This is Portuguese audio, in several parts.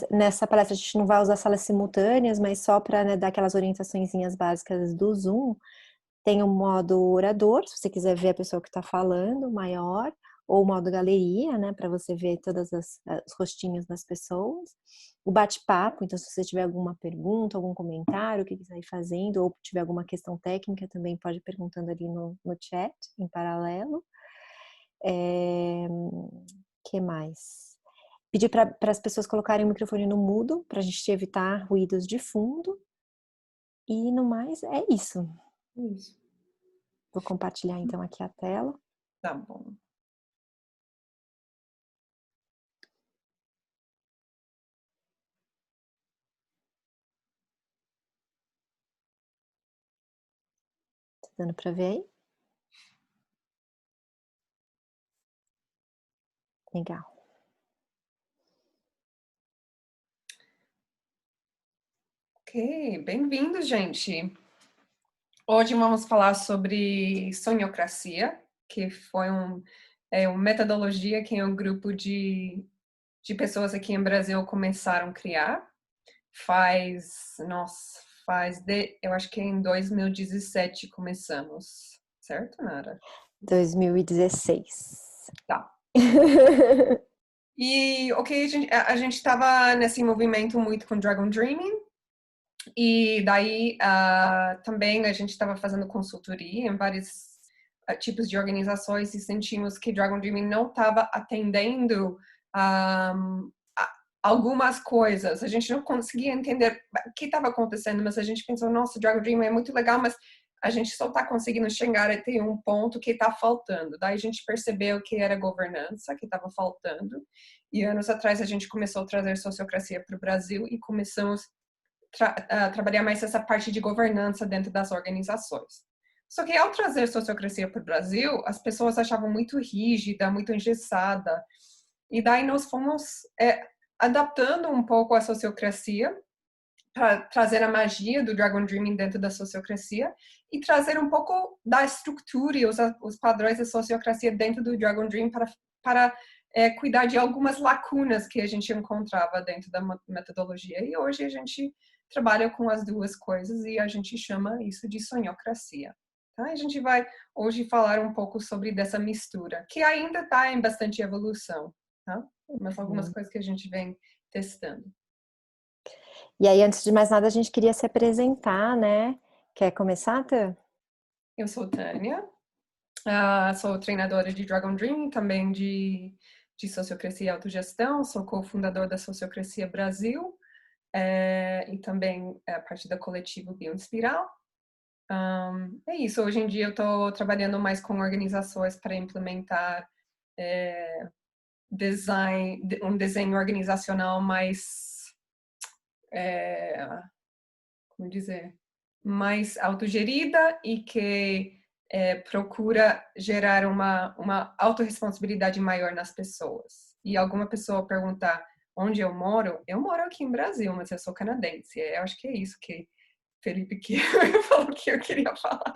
Nessa palestra a gente não vai usar salas simultâneas, mas só para, né, dar aquelas orientaçõezinhas básicas do Zoom. Tem o modo orador, se você quiser ver a pessoa que está falando, maior, ou o modo galeria, né, para você ver todos os rostinhos das pessoas. O bate-papo, então se você tiver alguma pergunta, algum comentário, o que quiser ir fazendo, ou tiver alguma questão técnica, também pode ir perguntando ali no chat, em paralelo. Que mais? Pedir para as pessoas colocarem o microfone no mudo, para a gente evitar ruídos de fundo. E no mais, é isso. Isso. Vou compartilhar então aqui a tela. Tá bom. Tá dando para ver aí? Legal. Ok, bem-vindo, gente. Hoje vamos falar sobre sonhocracia, que foi uma metodologia que um grupo de pessoas aqui em Brasil começaram a criar. Eu acho que em 2017 começamos, certo, Nara? 2016. Tá. E, ok, a gente estava nesse movimento muito com Dragon Dreaming, e daí também a gente estava fazendo consultoria em vários tipos de organizações e sentimos que Dragon Dreaming não estava atendendo algumas coisas. A gente não conseguia entender o que estava acontecendo, mas a gente pensou, nossa, Dragon Dreaming é muito legal, mas a gente só está conseguindo chegar até um ponto que está faltando. Daí a gente percebeu que era governança que estava faltando. E anos atrás a gente começou a trazer sociocracia para o Brasil e começamos trabalhar mais essa parte de governança dentro das organizações. Só que ao trazer sociocracia para o Brasil, as pessoas achavam muito rígida, muito engessada. E daí nós fomos adaptando um pouco a sociocracia para trazer a magia do Dragon Dreaming dentro da sociocracia e trazer um pouco da estrutura e os padrões da sociocracia dentro do Dragon Dream para cuidar de algumas lacunas que a gente encontrava dentro da metodologia. E hoje a gente trabalha com as duas coisas e a gente chama isso de sonhocracia. Tá? A gente vai hoje falar um pouco sobre dessa mistura, que ainda está em bastante evolução, tá? Mas algumas coisas que a gente vem testando. E aí, antes de mais nada, a gente queria se apresentar, né? Quer começar, Tã? Eu sou Tânia, sou treinadora de Dragon Dream, também de Sociocracia e Autogestão, sou cofundador da Sociocracia Brasil e também parte da coletivo Bioinspiral. É isso, hoje em dia eu estou trabalhando mais com organizações para implementar um desenho organizacional mais, como dizer, mais autogerida e que procura gerar uma autorresponsabilidade maior nas pessoas. E alguma pessoa perguntar onde eu moro aqui em Brasil, mas eu sou canadense. Eu acho que é isso que Felipe que falou que eu queria falar.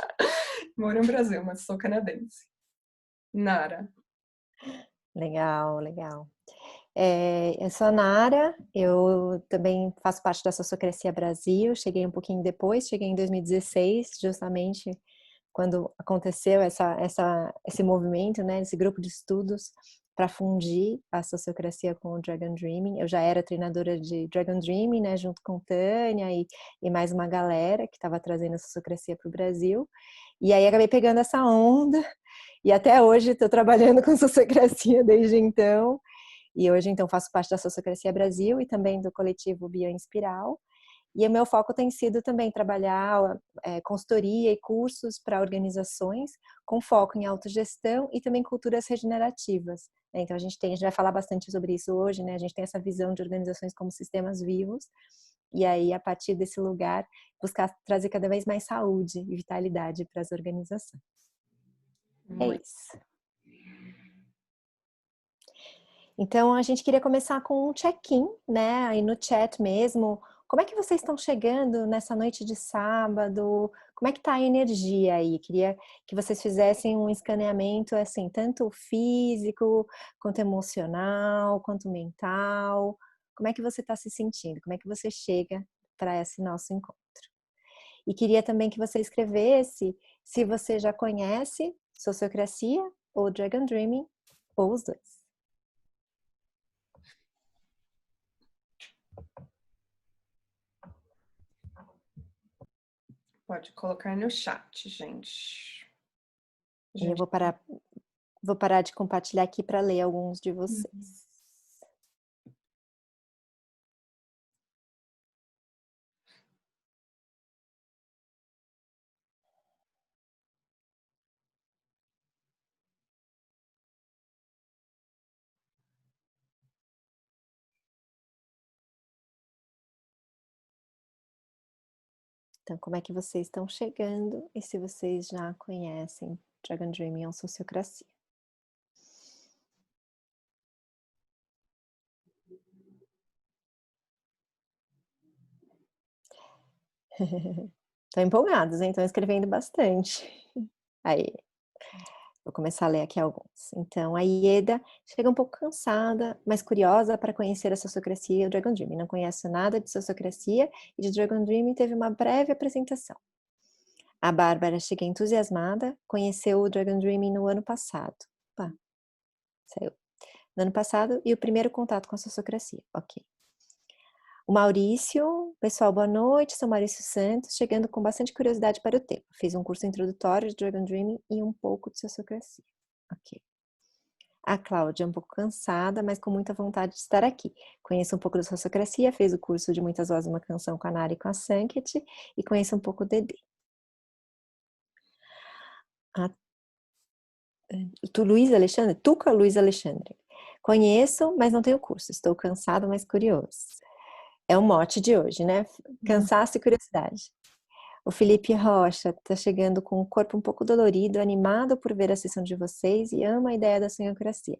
Moro no Brasil, mas sou canadense. Nara. Legal, legal. Eu sou a Nara, eu também faço parte da Sociocracia Brasil, cheguei um pouquinho depois, cheguei em 2016, justamente quando aconteceu esse movimento, né, esse grupo de estudos para fundir a sociocracia com o Dragon Dreaming. Eu já era treinadora de Dragon Dreaming, né, junto com Tânia e mais uma galera que estava trazendo a sociocracia para o Brasil. E aí acabei pegando essa onda e até hoje estou trabalhando com sociocracia desde então. E hoje, então, faço parte da Sociocracia Brasil e também do coletivo Bioinspiral. E o meu foco tem sido também trabalhar consultoria e cursos para organizações com foco em autogestão e também culturas regenerativas. Então, a gente vai falar bastante sobre isso hoje, né? A gente tem essa visão de organizações como sistemas vivos. E aí, a partir desse lugar, buscar trazer cada vez mais saúde e vitalidade para as organizações. É isso. Então, a gente queria começar com um check-in, né, aí no chat mesmo. Como é que vocês estão chegando nessa noite de sábado? Como é que tá a energia aí? Queria que vocês fizessem um escaneamento, assim, tanto físico, quanto emocional, quanto mental. como é que você está se sentindo? Como é que você chega para esse nosso encontro? E queria também que você escrevesse se você já conhece Sociocracia ou Dragon Dreaming, ou os dois. Pode colocar no chat, gente. E eu vou parar de compartilhar aqui para ler alguns de vocês. Então, como é que vocês estão chegando e se vocês já conhecem Dragon Dreaming ou Sociocracia? Estão empolgados, hein? Estão escrevendo bastante. Aí, vou começar a ler aqui alguns. Então, a Ieda chega um pouco cansada, mas curiosa para conhecer a Sociocracia e o Dragon Dreaming. Não conhece nada de Sociocracia e de Dragon Dreaming teve uma breve apresentação. A Bárbara chega entusiasmada, conheceu o Dragon Dreaming no ano passado. Opa, saiu. No ano passado, e o primeiro contato com a Sociocracia. Ok. O Maurício, pessoal, boa noite, sou Maurício Santos, chegando com bastante curiosidade para o tema. Fiz um curso introdutório de Dragon Dreaming e um pouco de Sociocracia. Ok. A Cláudia, um pouco cansada, mas com muita vontade de estar aqui. Conheço um pouco da Sociocracia, fez o curso de Muitas Vozes, uma Canção com a Nara e com a Sanket, e conheço um pouco o Dedê. Luiz Alexandre? Tuca Luiz Alexandre. Conheço, mas não tenho curso. Estou cansado, mas curioso. É o mote de hoje, né? Cansaço e curiosidade. O Felipe Rocha está chegando com o corpo um pouco dolorido, animado por ver a sessão de vocês e ama a ideia da sonhocracia.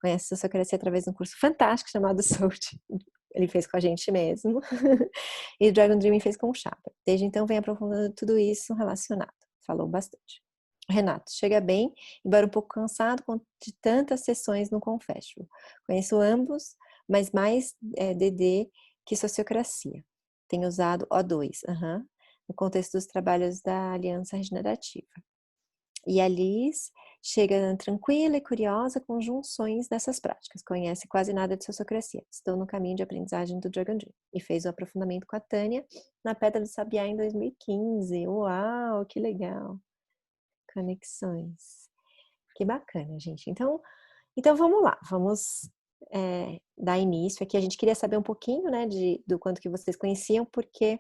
Conhece a sonhocracia através de um curso fantástico chamado Soult. Ele fez com a gente mesmo. E o Dragon Dreaming fez com o Chapa. Desde então vem aprofundando tudo isso relacionado. Falou bastante. Renato, chega bem, embora um pouco cansado de tantas sessões no Confestival. Conheço ambos, mas mais DD que Sociocracia. Tenho usado O2, no contexto dos trabalhos da Aliança Regenerativa. E a Liz chega tranquila e curiosa com junções dessas práticas. Conhece quase nada de Sociocracia. Estou no caminho de aprendizagem do Dragon Dream. E fez o aprofundamento com a Tânia na Pedra do Sabiá em 2015. Uau, que legal! Conexões. Que bacana, gente. Então vamos lá, vamos dar início aqui. A gente queria saber um pouquinho, né, do quanto que vocês conheciam, porque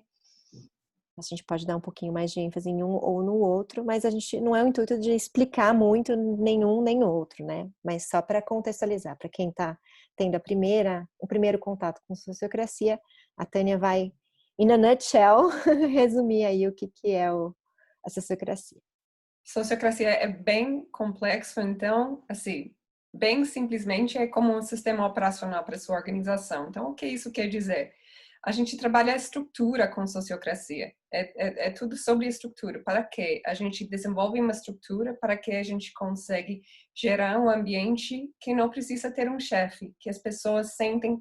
a gente pode dar um pouquinho mais de ênfase em um ou no outro, mas a gente não é o intuito de explicar muito nenhum nem outro, né? Mas só para contextualizar, para quem está tendo o primeiro contato com sociocracia, a Tânia vai, in a nutshell, resumir aí o que é a sociocracia. Sociocracia é bem complexo, então, assim, bem simplesmente é como um sistema operacional para sua organização. Então, o que isso quer dizer? A gente trabalha a estrutura com sociocracia. É tudo sobre estrutura. Para que a gente desenvolve uma estrutura para que a gente consegue gerar um ambiente que não precisa ter um chefe, que as pessoas sentem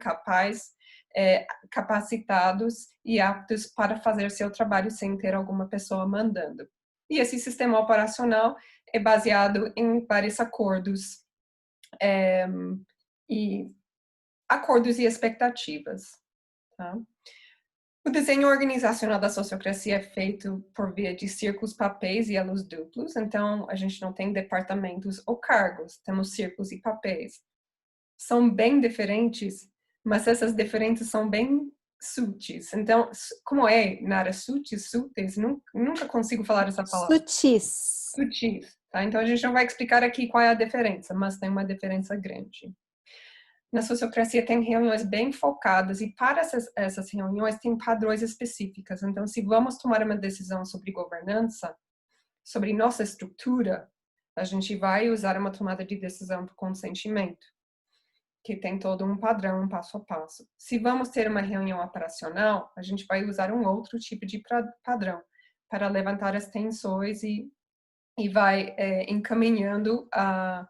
capacitados e aptos para fazer seu trabalho sem ter alguma pessoa mandando. E esse sistema operacional é baseado em vários acordos e expectativas. Tá? O desenho organizacional da sociocracia é feito por via de círculos, papéis e elos duplos. Então, a gente não tem departamentos ou cargos, temos círculos e papéis. São bem diferentes, mas essas diferenças são bem sutis. Então, como é na área sutis, nunca consigo falar essa palavra. Sutis. Tá? Então, a gente não vai explicar aqui qual é a diferença, mas tem uma diferença grande. Na sociocracia tem reuniões bem focadas e para essas reuniões tem padrões específicos. Então, se vamos tomar uma decisão sobre governança, sobre nossa estrutura, a gente vai usar uma tomada de decisão por consentimento, que tem todo um padrão, um passo a passo. Se vamos ter uma reunião operacional, a gente vai usar um outro tipo de padrão para levantar as tensões e vai encaminhando a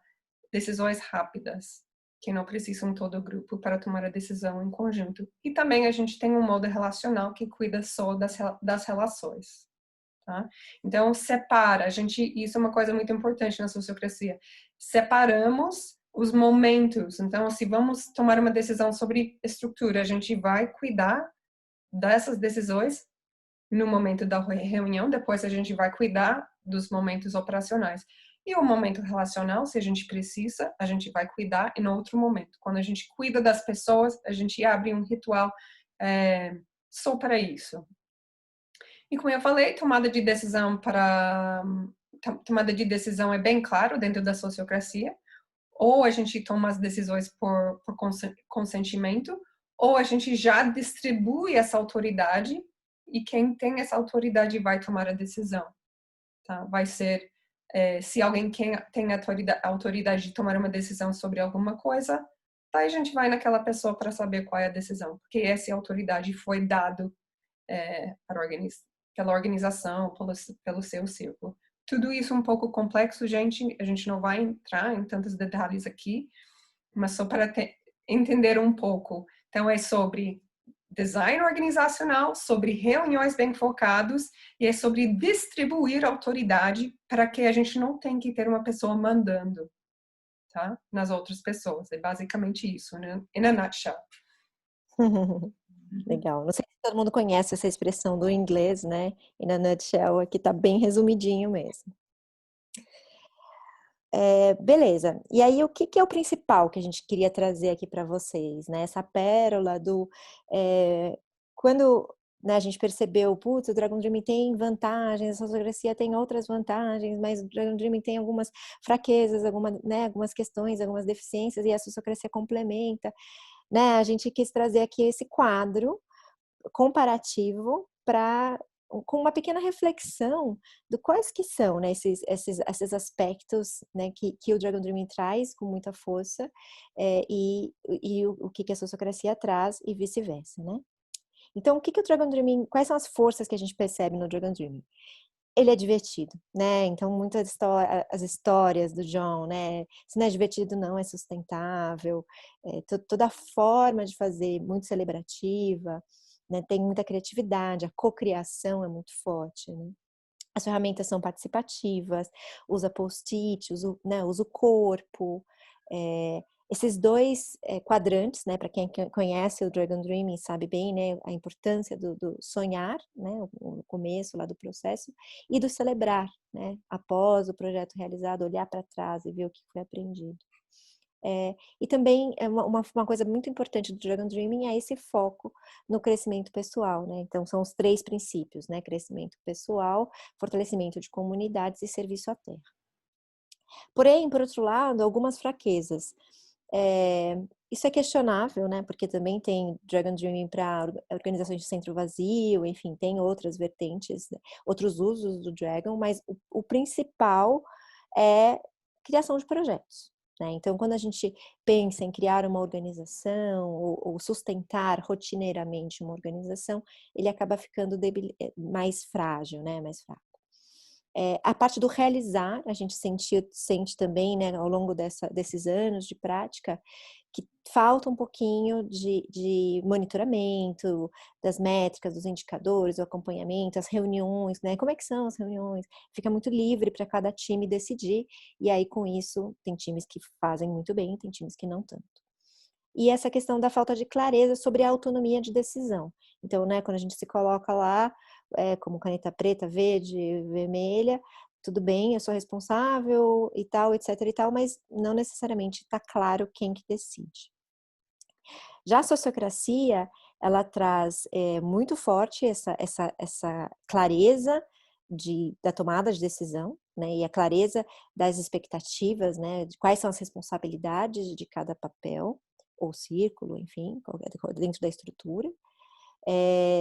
decisões rápidas, que não precisam todo o grupo para tomar a decisão em conjunto. E também a gente tem um modo relacional que cuida só das relações. Tá? Então, separa, isso é uma coisa muito importante na sociocracia, separamos os momentos. Então, se vamos tomar uma decisão sobre estrutura, a gente vai cuidar dessas decisões no momento da reunião, depois a gente vai cuidar dos momentos operacionais. E o momento relacional, se a gente precisa, a gente vai cuidar em outro momento. Quando a gente cuida das pessoas, a gente abre um ritual só para isso. E como eu falei, tomada de decisão é bem claro dentro da sociocracia. Ou a gente toma as decisões por consentimento, ou a gente já distribui essa autoridade e quem tem essa autoridade vai tomar a decisão. Tá? Vai ser, se alguém tem a autoridade de tomar uma decisão sobre alguma coisa, daí a gente vai naquela pessoa para saber qual é a decisão, porque essa autoridade foi dado para pela organização, pelo seu círculo. Tudo isso um pouco complexo, gente. A gente não vai entrar em tantos detalhes aqui, mas só para entender um pouco. Então, é sobre design organizacional, sobre reuniões bem focados e é sobre distribuir autoridade para que a gente não tenha que ter uma pessoa mandando, tá? Nas outras pessoas. É basicamente isso, né? In a nutshell. Legal. Não sei se todo mundo conhece essa expressão do inglês, né? In a nutshell, aqui tá bem resumidinho mesmo. Beleza. E aí, o que é o principal que a gente queria trazer aqui para vocês, né? Essa pérola do... quando, né, a gente percebeu, putz, o Dragon Dreaming tem vantagens, a sociocracia tem outras vantagens, mas o Dragon Dreaming tem algumas fraquezas, né, algumas questões, algumas deficiências, e a sociocracia complementa, né? A gente quis trazer aqui esse quadro comparativo com uma pequena reflexão do quais que são, né, esses aspectos, né, que o Dragon Dreaming traz com muita força, e o que a sociocracia traz e vice-versa, né? Então, o Dragon Dreaming, quais são as forças que a gente percebe no Dragon Dreaming? Ele é divertido, né? Então, as histórias do John, né? Se não é divertido, não é sustentável. Toda a forma de fazer muito celebrativa, né? Tem muita criatividade, a cocriação é muito forte, né? As ferramentas são participativas, usa post-it, usa o corpo. Esses dois quadrantes, né, para quem conhece o Dragon Dreaming sabe bem, né, a importância do sonhar, né, o começo lá do processo, e do celebrar, né, após o projeto realizado, olhar para trás e ver o que foi aprendido. E também uma coisa muito importante do Dragon Dreaming é esse foco no crescimento pessoal, né? Então são os 3 princípios, né? Crescimento pessoal, fortalecimento de comunidades e serviço à terra. Porém, por outro lado, algumas fraquezas. Isso é questionável, né? Porque também tem Dragon Dreaming para organizações de centro vazio, enfim, tem outras vertentes, né? Outros usos do Dragon, mas o principal é criação de projetos. Né? Então, quando a gente pensa em criar uma organização ou sustentar rotineiramente uma organização, ele acaba ficando mais frágil, né? Mais fraco. A parte do realizar, a gente sente também, né, ao longo desses anos de prática, que falta um pouquinho de monitoramento, das métricas, dos indicadores, do acompanhamento, as reuniões, né? Como é que são as reuniões? Fica muito livre para cada time decidir, e aí com isso tem times que fazem muito bem, tem times que não tanto. E essa questão da falta de clareza sobre a autonomia de decisão. Então, né, quando a gente se coloca lá, como caneta preta, verde, vermelha, tudo bem, eu sou responsável e tal, etc e tal, mas não necessariamente está claro quem que decide. Já a sociocracia, ela traz muito forte essa clareza da tomada de decisão, né, e a clareza das expectativas, né, de quais são as responsabilidades de cada papel, ou círculo, enfim, dentro da estrutura.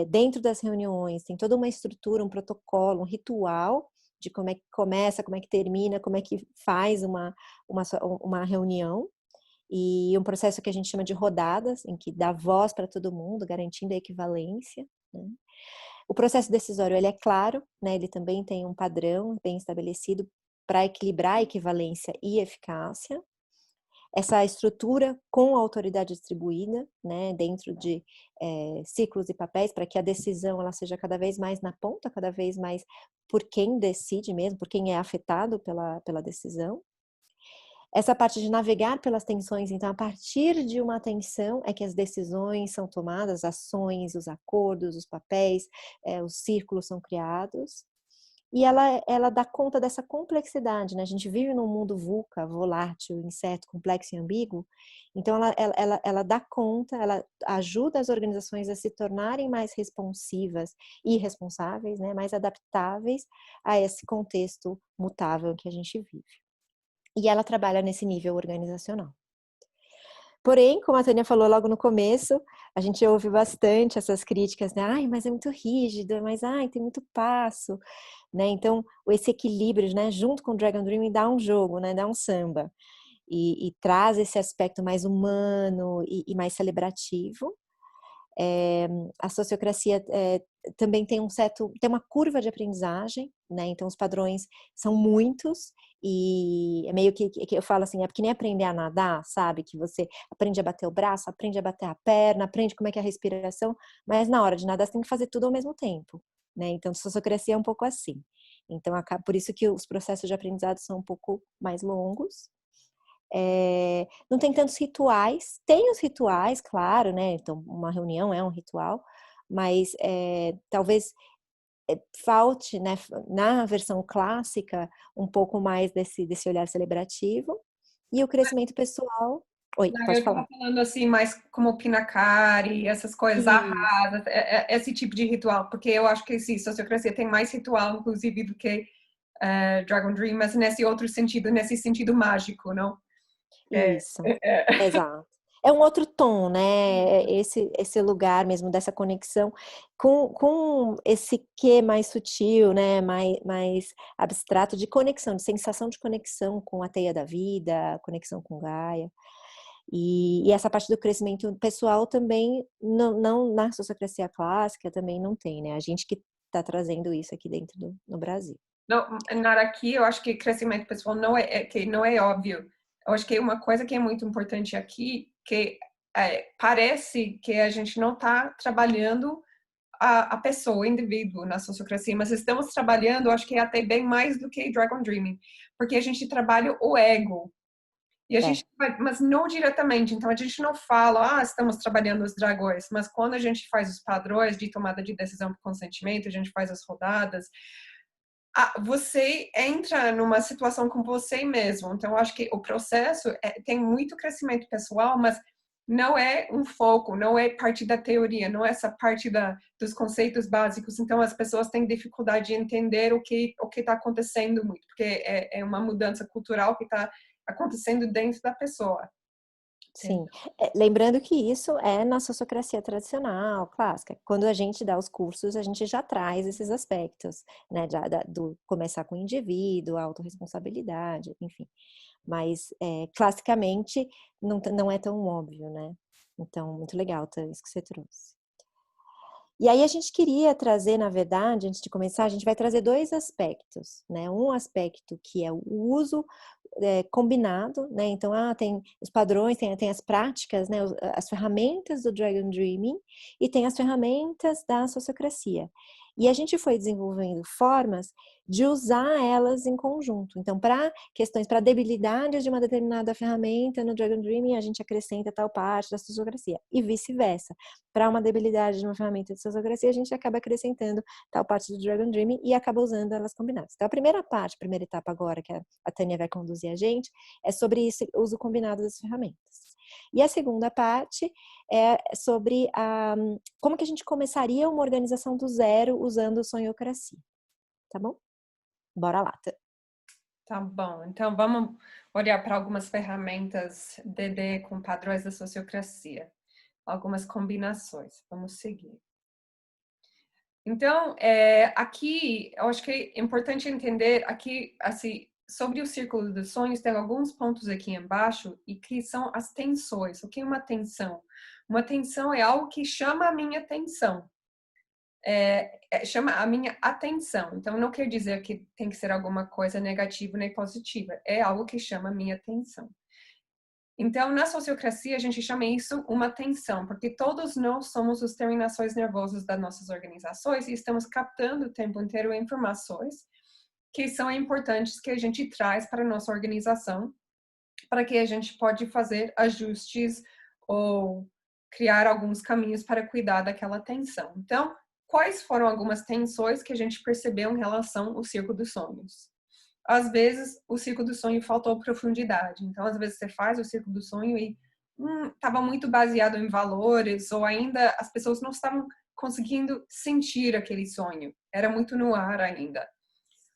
Dentro das reuniões, tem toda uma estrutura, um protocolo, um ritual de como é que começa, como é que termina, como é que faz uma reunião, e um processo que a gente chama de rodadas, em que dá voz para todo mundo, garantindo a equivalência, né? O processo decisório, ele é claro, né? Ele também tem um padrão bem estabelecido para equilibrar a equivalência e eficácia. essa estrutura com a autoridade distribuída, né, dentro de ciclos e papéis, para que a decisão ela seja cada vez mais na ponta, cada vez mais por quem decide mesmo, por quem é afetado pela decisão. Essa parte de navegar pelas tensões, então, a partir de uma tensão é que as decisões são tomadas, as ações, os acordos, os papéis, os círculos são criados. E ela dá conta dessa complexidade, né? A gente vive num mundo VUCA, volátil, incerto, complexo e ambíguo. Então, ela dá conta, ela ajuda as organizações a se tornarem mais responsivas e responsáveis, né? Mais adaptáveis a esse contexto mutável que a gente vive. E ela trabalha nesse nível organizacional. Porém, como a Tânia falou logo no começo, a gente ouve bastante essas críticas, né? Ai, mas é muito rígido, mas ai, tem muito passo, né? Então, esse equilíbrio, né, junto com o Dragon Dream, dá um jogo, né? Dá um samba. E traz esse aspecto mais humano e mais celebrativo. A sociocracia também tem tem uma curva de aprendizagem, né? Então os padrões são muitos e é meio que eu falo assim, é que nem aprender a nadar, sabe? Que você aprende a bater o braço, aprende a bater a perna, aprende como é que é a respiração, mas na hora de nadar você tem que fazer tudo ao mesmo tempo, né? Então sociocracia é um pouco assim. Então por isso que os processos de aprendizado são um pouco mais longos. Não tem tantos rituais, tem os rituais, claro, né? Então, uma reunião é um ritual, mas talvez falte, né, na versão clássica, um pouco mais desse olhar celebrativo. E o crescimento pessoal. Oi, Não, pode eu tava falar. falando assim, mais como Pinacari, essas coisas, Isso. arrasa, esse tipo de ritual, porque eu acho que sim, sociocracia tem mais ritual, inclusive, do que Dragon Dream, mas nesse outro sentido, nesse sentido mágico, não? É, Isso, é, é. exato. É um outro tom, né? Esse lugar mesmo dessa conexão com esse quê mais sutil, né? Mais abstrato de conexão, de sensação de conexão com a teia da vida, conexão com Gaia. E essa parte do crescimento pessoal também, não na sociocracia clássica, também não tem, né? A gente que está trazendo isso aqui dentro no Brasil. Não, nada aqui, eu acho que crescimento pessoal que não é óbvio. Eu acho que uma coisa que é muito importante aqui, que parece que a gente não está trabalhando a pessoa, o indivíduo na sociocracia, mas estamos trabalhando, acho que até bem mais do que Dragon Dreaming, porque a gente trabalha o ego. E a gente, É, mas não diretamente, então a gente não fala, estamos trabalhando os dragões, mas quando a gente faz os padrões de tomada de decisão por consentimento, a gente faz as rodadas, você entra numa situação com você mesmo. Então, eu acho que o processo tem muito crescimento pessoal, mas não é um foco, não é parte da teoria, não é essa parte dos conceitos básicos. Então, as pessoas têm dificuldade de entender o que está acontecendo muito, porque é uma mudança cultural que está acontecendo dentro da pessoa. sim. Lembrando que isso é na sociocracia tradicional, clássica. Quando a gente dá os cursos, a gente já traz esses aspectos, né? Do começar com o indivíduo, a autorresponsabilidade, enfim. Mas, classicamente, não é tão óbvio, né? Então, muito legal isso que você trouxe. E aí a gente queria trazer, na verdade, antes de começar, a gente vai trazer dois aspectos, né? Um aspecto que é o uso combinado, né? Então, tem os padrões, tem as práticas, né? As ferramentas do Dragon Dreaming e tem as ferramentas da sociocracia. E a gente foi desenvolvendo formas de usar elas em conjunto. Então, para debilidades de uma determinada ferramenta no Dragon Dreaming, a gente acrescenta tal parte da sociocracia e vice-versa. Para uma debilidade de uma ferramenta de sociocracia, a gente acaba acrescentando tal parte do Dragon Dreaming e acaba usando elas combinadas. Então, a primeira etapa agora, que a Tânia vai conduzir a gente, é sobre esse uso combinado das ferramentas. E a segunda parte é sobre como que a gente começaria uma organização do zero usando sonhocracia. Tá bom? Bora lá. Tá bom, então vamos olhar para algumas ferramentas DD com padrões da sociocracia, algumas combinações. Vamos seguir. Então, aqui, eu acho que é importante entender aqui, assim, sobre o círculo dos sonhos, tem alguns pontos aqui embaixo e que são as tensões. O que é uma tensão? Uma tensão é algo que chama a minha atenção. Chama a minha atenção. Então, não quer dizer que tem que ser alguma coisa negativa nem positiva. É algo que chama a minha atenção. Então, na sociocracia, a gente chama isso uma tensão, porque todos nós somos as terminações nervosas das nossas organizações e estamos captando o tempo inteiro informações que são importantes que a gente traz para a nossa organização, para que a gente pode fazer ajustes ou criar alguns caminhos para cuidar daquela tensão. Então, quais foram algumas tensões que a gente percebeu em relação ao círculo dos sonhos? Às vezes, o círculo do sonho faltou profundidade. Então, às vezes, você faz o círculo do sonho e estava muito baseado em valores, ou ainda as pessoas não estavam conseguindo sentir aquele sonho. Era muito no ar ainda.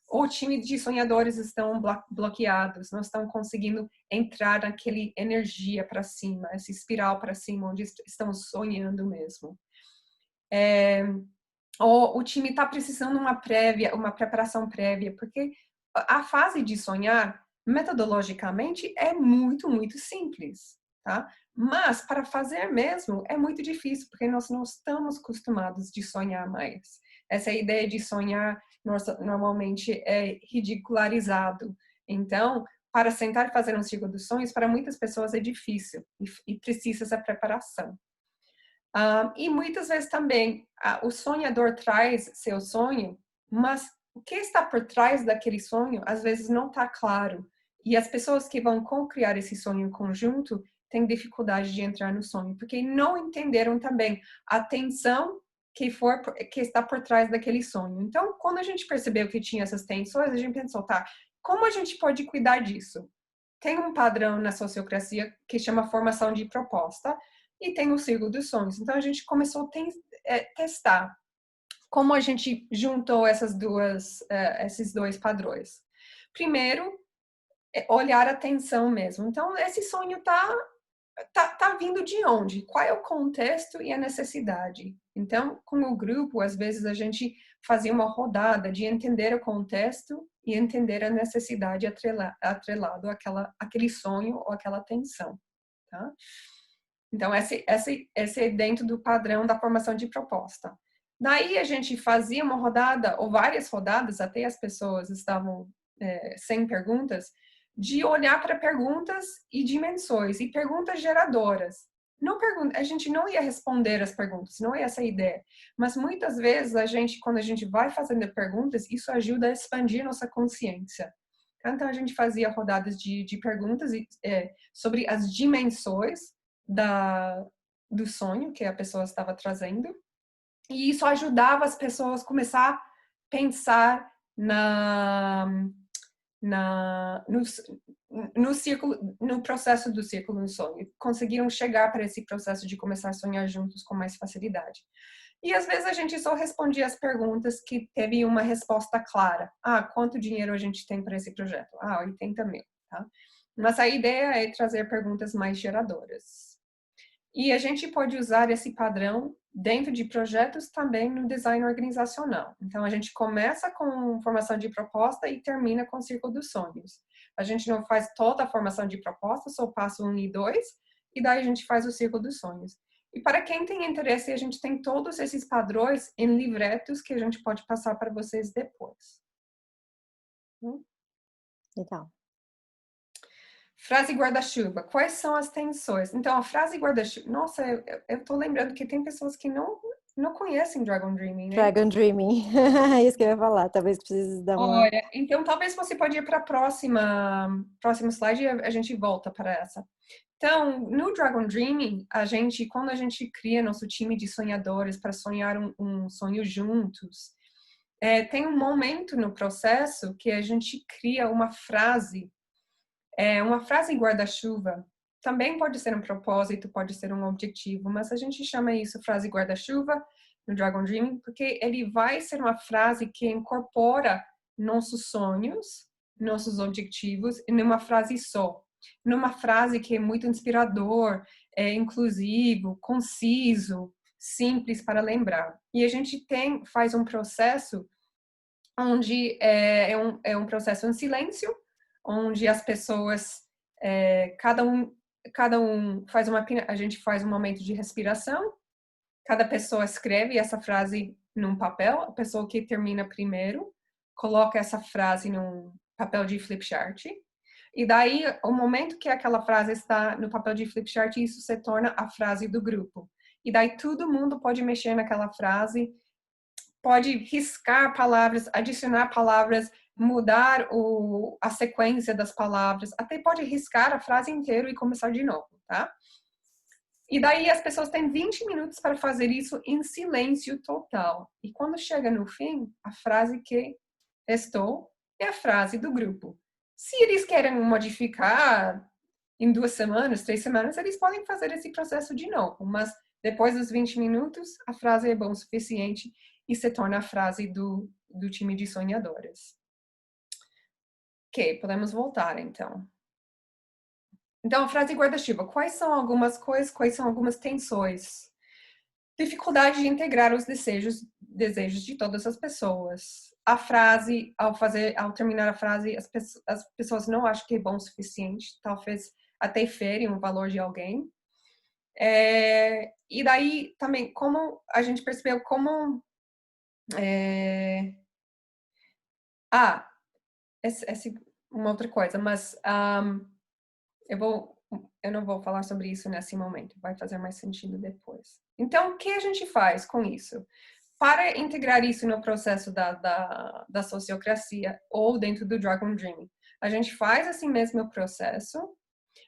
Ou o time de sonhadores estão bloqueados, não estão conseguindo entrar naquele energia para cima, essa espiral para cima, onde estão sonhando mesmo. Ou o time está precisando de uma preparação prévia, porque a fase de sonhar, metodologicamente, é muito, muito simples, tá? Mas para fazer mesmo é muito difícil, porque nós não estamos acostumados de sonhar mais. Essa ideia de sonhar normalmente é ridicularizado. Então, para sentar e fazer um ciclo dos sonhos, para muitas pessoas é difícil e precisa essa preparação. E muitas vezes também o sonhador traz seu sonho, mas o que está por trás daquele sonho às vezes não está claro. E as pessoas que vão co-criar esse sonho em conjunto têm dificuldade de entrar no sonho, porque não entenderam também a tensão que está por trás daquele sonho. Então, quando a gente percebeu que tinha essas tensões, a gente pensou, tá, como a gente pode cuidar disso? Tem um padrão na sociocracia que chama formação de proposta, e tem o círculo dos sonhos. Então, a gente começou a testar como a gente juntou esses dois padrões. Primeiro, olhar a tensão mesmo. Então, esse sonho tá vindo de onde? Qual é o contexto e a necessidade? Então, com o grupo, às vezes a gente fazia uma rodada de entender o contexto e entender a necessidade atrelado àquele sonho ou àquela tensão, tá? Então, esse é dentro do padrão da formação de proposta. Daí a gente fazia uma rodada, ou várias rodadas, até as pessoas estavam sem perguntas, de olhar para perguntas e dimensões, e perguntas geradoras. A gente não ia responder as perguntas, não é essa a ideia. Mas muitas vezes, quando a gente vai fazendo perguntas, isso ajuda a expandir nossa consciência. Então, a gente fazia rodadas de perguntas sobre as dimensões do sonho que a pessoa estava trazendo. E isso ajudava as pessoas a começar a pensar no processo do círculo do sonho. Conseguiram chegar para esse processo de começar a sonhar juntos com mais facilidade. E às vezes a gente só respondia as perguntas que teve uma resposta clara. Quanto dinheiro a gente tem para esse projeto? 80 mil, tá? Mas a ideia é trazer perguntas mais geradoras. E a gente pode usar esse padrão dentro de projetos também no design organizacional. Então, a gente começa com formação de proposta e termina com o círculo dos sonhos. A gente não faz toda a formação de proposta, só passo 1 e 2, e daí a gente faz o círculo dos sonhos. E para quem tem interesse, a gente tem todos esses padrões em livretos que a gente pode passar para vocês depois. Legal. Frase guarda-chuva. Quais são as tensões? Então, a frase guarda-chuva... Nossa, eu tô lembrando que tem pessoas que não conhecem Dragon Dreaming, né? Dragon Dreaming. É isso que eu ia falar. Talvez precise dar uma... Olha, então talvez você pode ir para a próximo slide e a gente volta para essa. Então, no Dragon Dreaming, quando a gente cria nosso time de sonhadores para sonhar um sonho juntos, tem um momento no processo que a gente cria uma frase guarda-chuva. Também pode ser um propósito, pode ser um objetivo, mas a gente chama isso frase guarda-chuva no Dragon Dreaming, porque ele vai ser uma frase que incorpora nossos sonhos, nossos objetivos, em uma frase só. Numa frase que é muito inspirador, inclusivo, conciso, simples para lembrar. E a gente faz um processo onde é um processo em silêncio, onde as pessoas, cada um faz a gente faz um momento de respiração, cada pessoa escreve essa frase num papel, a pessoa que termina primeiro coloca essa frase num papel de flipchart, E daí, o momento que aquela frase está no papel de flipchart, isso se torna a frase do grupo. E daí todo mundo pode mexer naquela frase, pode riscar palavras, adicionar palavras, mudar a sequência das palavras, até pode riscar a frase inteira e começar de novo, tá? E daí as pessoas têm 20 minutos para fazer isso em silêncio total. E quando chega no fim, a frase que restou é a frase do grupo. Se eles querem modificar em 2 semanas, 3 semanas, eles podem fazer esse processo de novo. Mas depois dos 20 minutos, a frase é bom o suficiente e se torna a frase do time de sonhadoras. Ok, podemos voltar então. Então, a frase guarda-chuva. Quais são algumas coisas, quais são algumas tensões? Dificuldade de integrar os desejos de todas as pessoas. A frase, ao terminar a frase, as pessoas não acham que é bom o suficiente. Talvez até ferem o valor de alguém. E daí, também, como a gente percebeu como... essa uma outra coisa, mas eu não vou falar sobre isso nesse momento, vai fazer mais sentido depois. Então, o que a gente faz com isso? Para integrar isso no processo da sociocracia ou dentro do Dragon Dream, a gente faz assim mesmo o processo,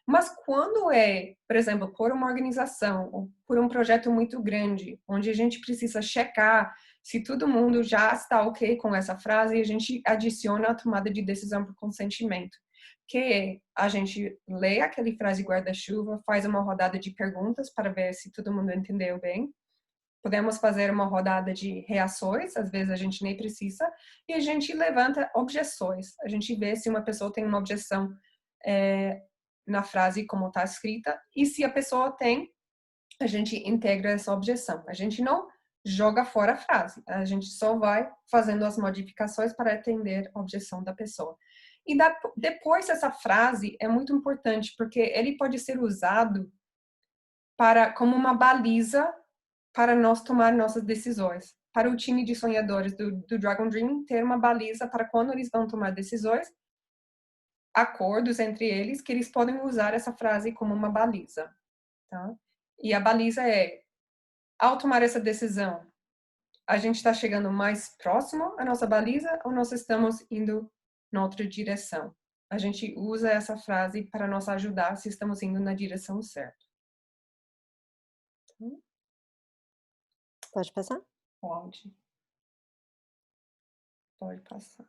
mas quando é, por exemplo, por uma organização ou por um projeto muito grande, onde a gente precisa checar se todo mundo já está ok com essa frase, a gente adiciona a tomada de decisão por consentimento, que é a gente lê aquele frase guarda-chuva, faz uma rodada de perguntas para ver se todo mundo entendeu bem. Podemos fazer uma rodada de reações, às vezes a gente nem precisa, e a gente levanta objeções. A gente vê se uma pessoa tem uma objeção na frase como está escrita, e se a pessoa tem, a gente integra essa objeção. A gente não joga fora a frase, a gente só vai fazendo as modificações para atender a objeção da pessoa. E depois essa frase é muito importante, porque ele pode ser usado como uma baliza para nós tomar nossas decisões. Para o time de sonhadores do Dragon Dream ter uma baliza para quando eles vão tomar decisões, acordos entre eles, que eles podem usar essa frase como uma baliza. Tá? E a baliza é, ao tomar essa decisão, a gente está chegando mais próximo à nossa baliza ou nós estamos indo na outra direção? A gente usa essa frase para nos ajudar se estamos indo na direção certa. Pode passar? Pode. Pode passar.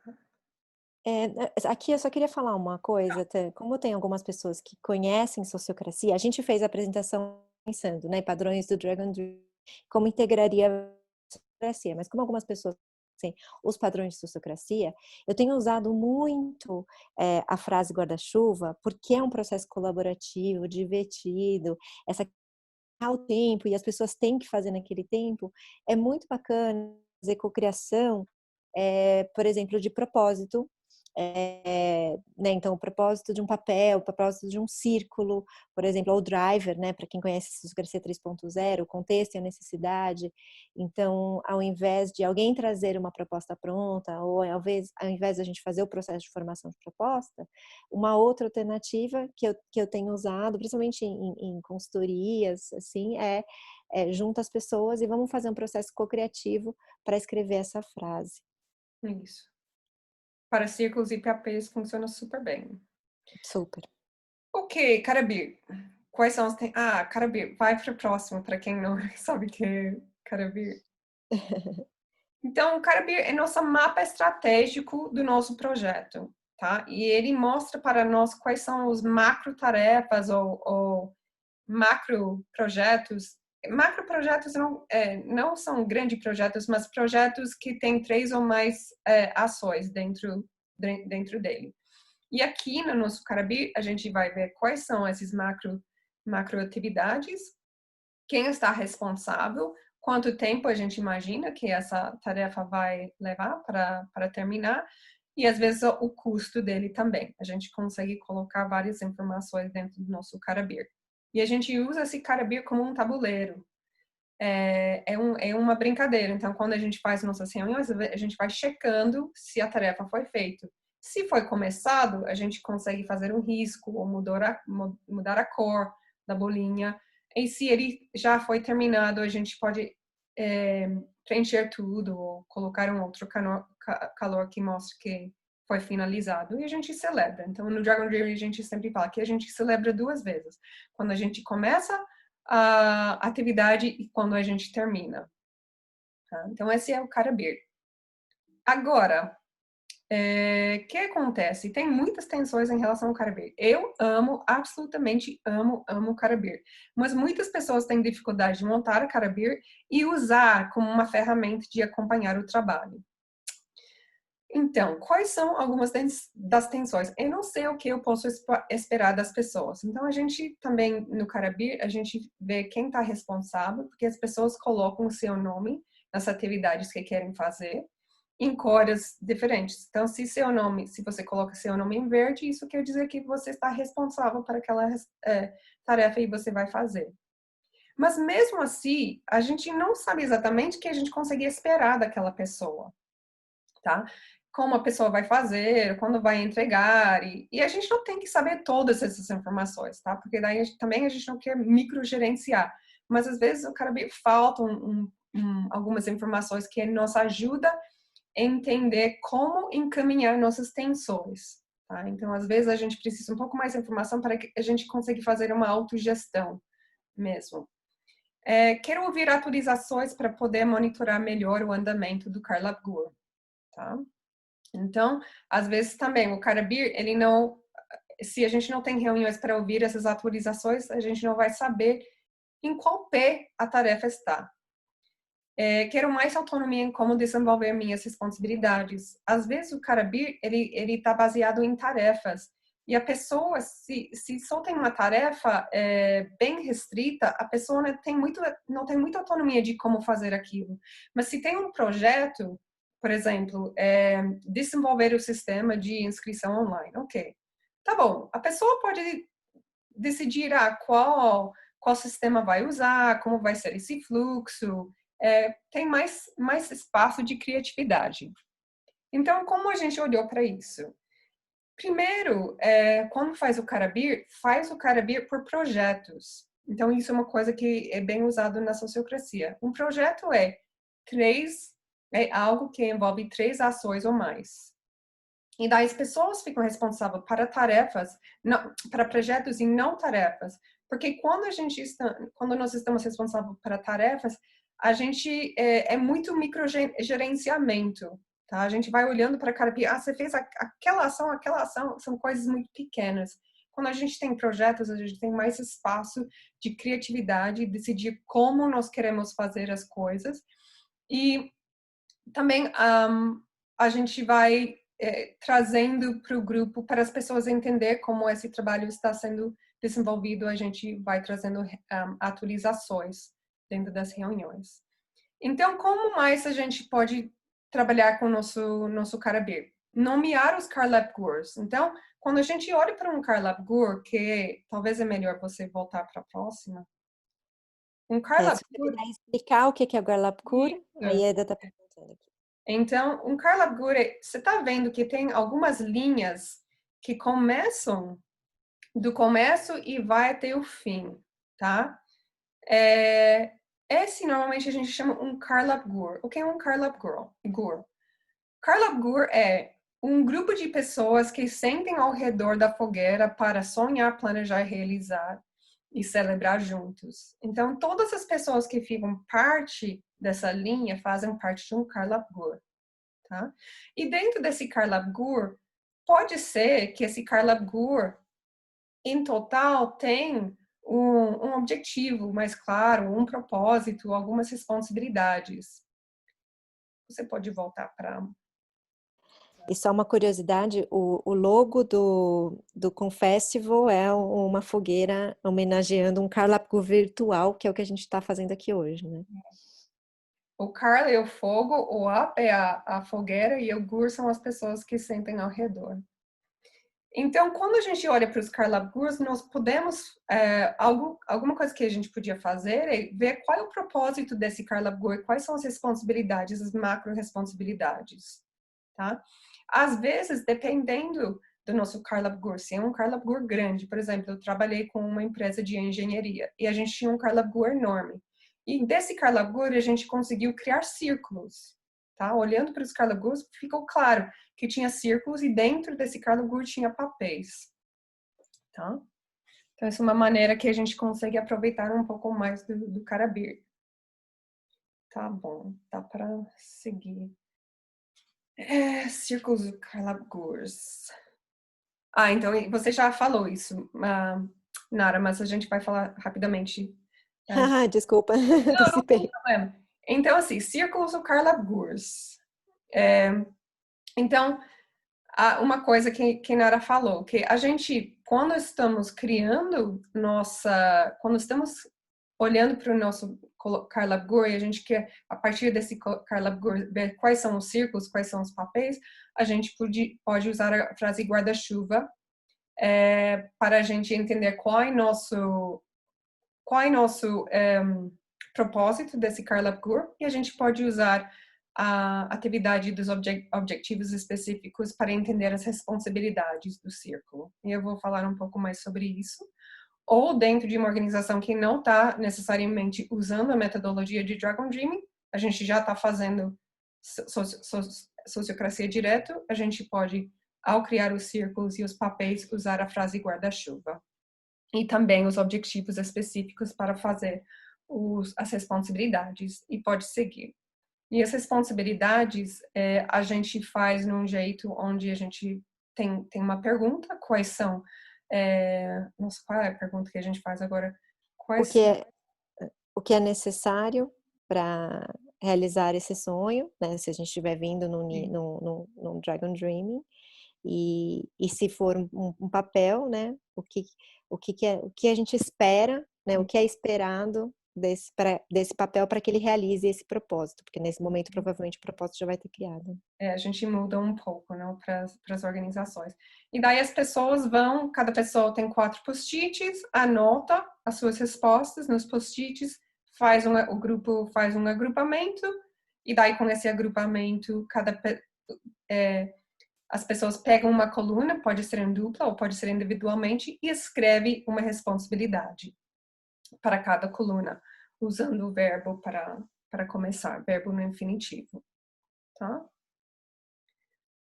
Aqui eu só queria falar uma coisa, como tem algumas pessoas que conhecem sociocracia, a gente fez a apresentação pensando, né, padrões do Dragon Dream, como integraria a sociocracia, mas como algumas pessoas conhecem os padrões de sociocracia, eu tenho usado muito a frase guarda-chuva, porque é um processo colaborativo, divertido, essa o tempo e as pessoas têm que fazer naquele tempo, é muito bacana fazer cocriação, por exemplo, de propósito, né, então o propósito de um papel, o propósito de um círculo, por exemplo, o driver, né, para quem conhece Sociocracia 3.0, o contexto e a necessidade. Então, ao invés de alguém trazer uma proposta pronta, ou ao invés de a gente fazer o processo de formação de proposta, uma outra alternativa que eu tenho usado, principalmente em consultorias, assim, junta as pessoas e vamos fazer um processo co-criativo para escrever essa frase. Isso. Para círculos e papéis funciona super bem. Super. Ok, Carabir. Quais são os... Carabir, vai para o próximo, para quem não sabe o que é Carabir. Então, o Carabir é nosso mapa estratégico do nosso projeto, tá? E ele mostra para nós quais são os macro-tarefas ou macro-projetos. Macro-projetos não são grandes projetos, mas projetos que têm 3 ou mais ações dentro dele. E aqui no nosso Carabir, a gente vai ver quais são esses macro atividades, quem está responsável, quanto tempo a gente imagina que essa tarefa vai levar para terminar, e às vezes o custo dele também. A gente consegue colocar várias informações dentro do nosso Carabir. E a gente usa esse Carabir como um tabuleiro. É uma brincadeira. Então, quando a gente faz nossas reuniões, a gente vai checando se a tarefa foi feita. Se foi começado, a gente consegue fazer um risco ou mudar a cor da bolinha. E se ele já foi terminado, a gente pode preencher tudo ou colocar um outro calor que mostre que foi finalizado. E a gente celebra. Então, no Dragon Dream, a gente sempre fala que a gente celebra 2 vezes. Quando a gente começa a atividade e quando a gente termina. Tá? Então, esse é o Carabir. Agora, o que acontece? Tem muitas tensões em relação ao Carabir. Eu amo, absolutamente amo o Carabir. Mas muitas pessoas têm dificuldade de montar o Carabir e usar como uma ferramenta de acompanhar o trabalho. Então, quais são algumas das tensões? Eu não sei o que eu posso esperar das pessoas. Então, a gente também, no Carabir, a gente vê quem está responsável, porque as pessoas colocam o seu nome nas atividades que querem fazer em cores diferentes. Então, se você coloca seu nome em verde, isso quer dizer que você está responsável por aquela tarefa e você vai fazer. Mas mesmo assim, a gente não sabe exatamente o que a gente consegue esperar daquela pessoa, tá? Como a pessoa vai fazer, quando vai entregar, e a gente não tem que saber todas essas informações, tá? Porque daí também a gente não quer microgerenciar. Mas às vezes o cara faltam algumas informações que nos ajuda entender como encaminhar nossas tensões. Tá? Então, às vezes, a gente precisa um pouco mais de informação para que a gente consiga fazer uma autogestão mesmo. Quero ouvir atualizações para poder monitorar melhor o andamento do Carlab Gur. Tá? Então, às vezes também, o Carabir, ele não... Se a gente não tem reuniões para ouvir essas atualizações, a gente não vai saber em qual pé a tarefa está. Quero mais autonomia em como desenvolver minhas responsabilidades. Às vezes o Carabir, ele está baseado em tarefas. E a pessoa, se só tem uma tarefa bem restrita, a pessoa não tem muita autonomia de como fazer aquilo. Mas se tem um projeto, por exemplo, desenvolver o sistema de inscrição online, ok. Tá bom, a pessoa pode decidir qual sistema vai usar, como vai ser esse fluxo, tem mais espaço de criatividade. Então, como a gente olhou para isso? Primeiro, quando faz o Carabir por projetos. Então, isso é uma coisa que é bem usado na sociocracia. Um projeto é algo que envolve 3 ações ou mais. E daí as pessoas ficam responsáveis para tarefas, não, para projetos e não tarefas. Porque quando nós estamos responsáveis para tarefas, a gente é muito microgerenciamento. Tá? A gente vai olhando para a cara, você fez aquela ação, são coisas muito pequenas. Quando a gente tem projetos, a gente tem mais espaço de criatividade, decidir como nós queremos fazer as coisas. E também a gente vai trazendo para o grupo, para as pessoas entender como esse trabalho está sendo desenvolvido, a gente vai trazendo atualizações dentro das reuniões. Então, como mais a gente pode trabalhar com o nosso Carabir? Nomear os Carlab Gurs. Então, quando a gente olha para um Carlab Gur, que talvez é melhor você voltar para a próxima. Um Carlab Se você Gur... puder explicar o que é o Garlapkur, a Ieda está perguntando aqui. Então, um Carlab Gur, você está vendo que tem algumas linhas que começam do começo e vai até o fim, tá? Esse normalmente a gente chama um Carlab Gur. O que é um Carlab Gur? Carlab Gur é um grupo de pessoas que sentem ao redor da fogueira para sonhar, planejar, realizar e celebrar juntos. Então, todas as pessoas que ficam parte dessa linha fazem parte de um Carlab Gur, tá? E dentro desse Carlab Gur, pode ser que esse Carlab Gur, em total, tem um objetivo mais claro, um propósito, algumas responsabilidades. Você pode voltar para... E só uma curiosidade, o logo do Confestival é uma fogueira homenageando um Carlapgur virtual, que é o que a gente está fazendo aqui hoje, né? O Carl é o fogo, o Up é a fogueira e o Gur são as pessoas que sentem ao redor. Então, quando a gente olha para os Carlab Gurs, nós podemos, alguma coisa que a gente podia fazer é ver qual é o propósito desse Carlab Gur, quais são as responsabilidades, as macro-responsabilidades. tá? Às vezes, dependendo do nosso Carlab Gur, se é um Carlab Gur grande, por exemplo, eu trabalhei com uma empresa de engenharia e a gente tinha um Carlab Gur enorme. E desse Carlab Gur a gente conseguiu criar círculos, tá? Olhando para os Carlab Gurs, ficou claro que tinha círculos e dentro desse Carlab Gur tinha papéis, tá? Então, essa é uma maneira que a gente consegue aproveitar um pouco mais do Carabir. Tá bom, dá para seguir. Círculos do Carlab Gurs. Então você já falou isso, Nara, mas a gente vai falar rapidamente. Desculpa, Não, não tem antecipei. problema. Então, assim, círculos do Carlab Gurs. Então, uma coisa que Nara falou, que a gente, quando estamos criando quando estamos olhando para o nosso Carlab Gur e a gente quer, a partir desse Carlab Gur, ver quais são os círculos, quais são os papéis, a gente pode usar a frase guarda-chuva para a gente entender qual é nosso propósito desse Carlab Gur e a gente pode usar a atividade dos objetivos específicos para entender as responsabilidades do círculo. E eu vou falar um pouco mais sobre isso. Ou dentro de uma organização que não está necessariamente usando a metodologia de Dragon Dreaming, a gente já está fazendo sociocracia direto, a gente pode, ao criar os círculos e os papéis, usar a frase guarda-chuva. E também os objetivos específicos para fazer as responsabilidades, e pode seguir. E as responsabilidades a gente faz num jeito onde a gente tem uma pergunta, quais são... nossa, qual é a pergunta que a gente faz agora? O que é necessário para realizar esse sonho, né? Se a gente estiver vindo no Dragon Dreaming, e se for um papel, né? O que a gente espera, né? O que é esperado desse papel para que ele realize esse propósito, porque nesse momento provavelmente o propósito já vai ter criado. A gente muda um pouco, né, para as organizações. E daí as pessoas cada pessoa tem 4 post-its, anota as suas respostas nos post-its, o grupo faz um agrupamento, e daí com esse agrupamento, as pessoas pegam uma coluna, pode ser em dupla ou pode ser individualmente, e escreve uma responsabilidade para cada coluna, usando o verbo para começar, verbo no infinitivo, tá?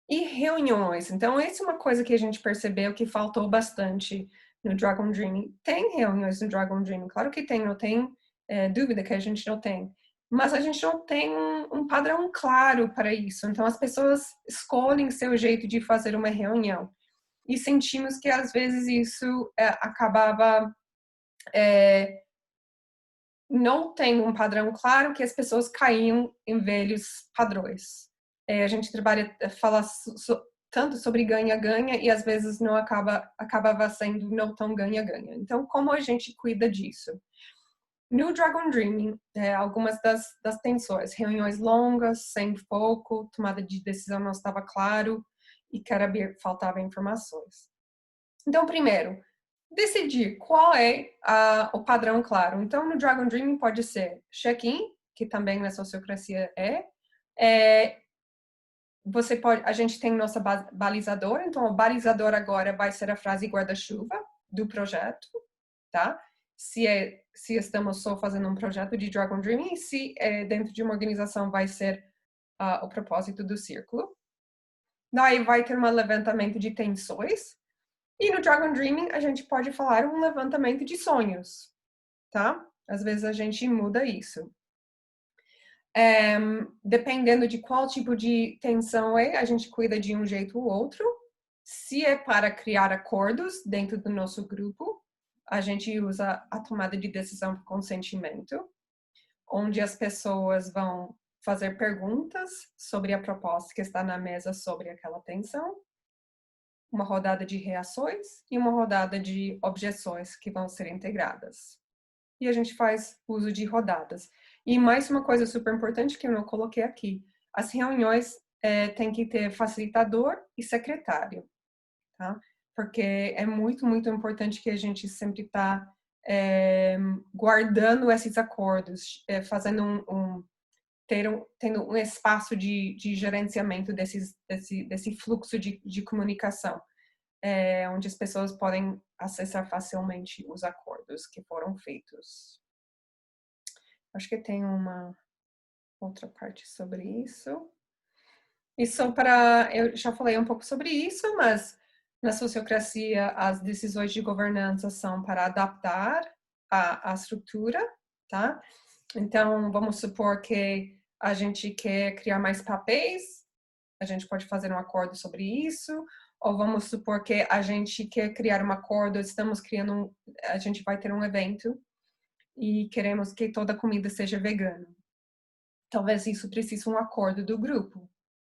E reuniões. Então, essa é uma coisa que a gente percebeu que faltou bastante no Dragon Dreaming. Tem reuniões no Dragon Dreaming, claro que tem, não tem dúvida que a gente não tem. Mas a gente não tem um padrão claro para isso. Então, as pessoas escolhem seu jeito de fazer uma reunião. E sentimos que, às vezes, isso acabava não tendo um padrão claro, que as pessoas caíam em velhos padrões. A gente fala tanto sobre ganha-ganha e às vezes não acabava sendo não tão ganha-ganha. Então, como a gente cuida disso? No Dragon Dreaming, algumas das tensões, reuniões longas, sem foco, tomada de decisão não estava claro e faltava informações. Então, primeiro, decidir qual é o padrão claro. Então, no Dragon Dreaming pode ser check-in, que também na sociocracia a gente tem nossa balizadora, então o balizador agora vai ser a frase guarda-chuva do projeto, tá? Se estamos só fazendo um projeto de Dragon Dreaming, se dentro de uma organização vai ser o propósito do círculo. Daí vai ter um levantamento de tensões, e no Dragon Dreaming a gente pode falar um levantamento de sonhos, tá? Às vezes a gente muda isso. Dependendo de qual tipo de tensão a gente cuida de um jeito ou outro. Se é para criar acordos dentro do nosso grupo, a gente usa a tomada de decisão por consentimento, onde as pessoas vão fazer perguntas sobre a proposta que está na mesa sobre aquela tensão, uma rodada de reações e uma rodada de objeções que vão ser integradas. E a gente faz uso de rodadas. E mais uma coisa super importante que eu não coloquei aqui. As reuniões têm que ter facilitador e secretário, tá? Porque é muito, muito importante que a gente sempre está guardando esses acordos, fazendo tendo um espaço de gerenciamento desse fluxo de comunicação, onde as pessoas podem acessar facilmente os acordos que foram feitos. Acho que tem uma outra parte sobre isso. Eu já falei um pouco sobre isso, mas na sociocracia as decisões de governança são para adaptar a estrutura, tá? Então, vamos supor que a gente quer criar mais papéis, a gente pode fazer um acordo sobre isso, ou vamos supor que a gente quer criar um acordo, a gente vai ter um evento e queremos que toda a comida seja vegana. Talvez isso precise um acordo do grupo,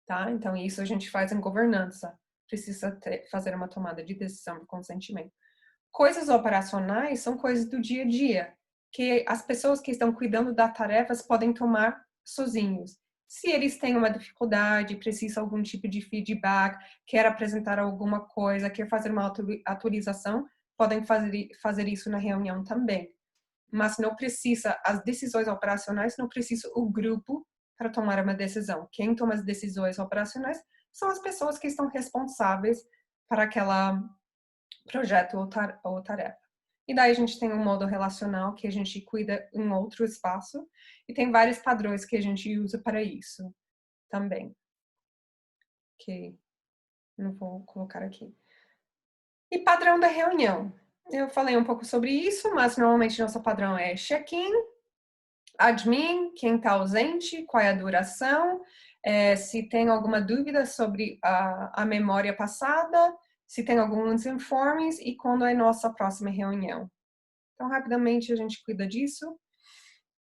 tá? Então, isso a gente faz em governança. Precisa fazer uma tomada de decisão de consentimento. Coisas operacionais são coisas do dia a dia, que as pessoas que estão cuidando das tarefas podem tomar sozinhos. Se eles têm uma dificuldade, precisam de algum tipo de feedback, quer apresentar alguma coisa, quer fazer uma atualização, podem fazer isso na reunião também. Mas não precisa, as decisões operacionais não precisa o grupo para tomar uma decisão. Quem toma as decisões operacionais são as pessoas que estão responsáveis para aquela projeto ou tarefa. E daí a gente tem um modo relacional que a gente cuida em outro espaço e tem vários padrões que a gente usa para isso também. Que não vou colocar aqui. E padrão da reunião. Eu falei um pouco sobre isso, mas normalmente nosso padrão é check-in, admin, quem está ausente, qual é a duração, se tem alguma dúvida sobre a memória passada, se tem alguns informes e quando é nossa próxima reunião. Então, rapidamente a gente cuida disso.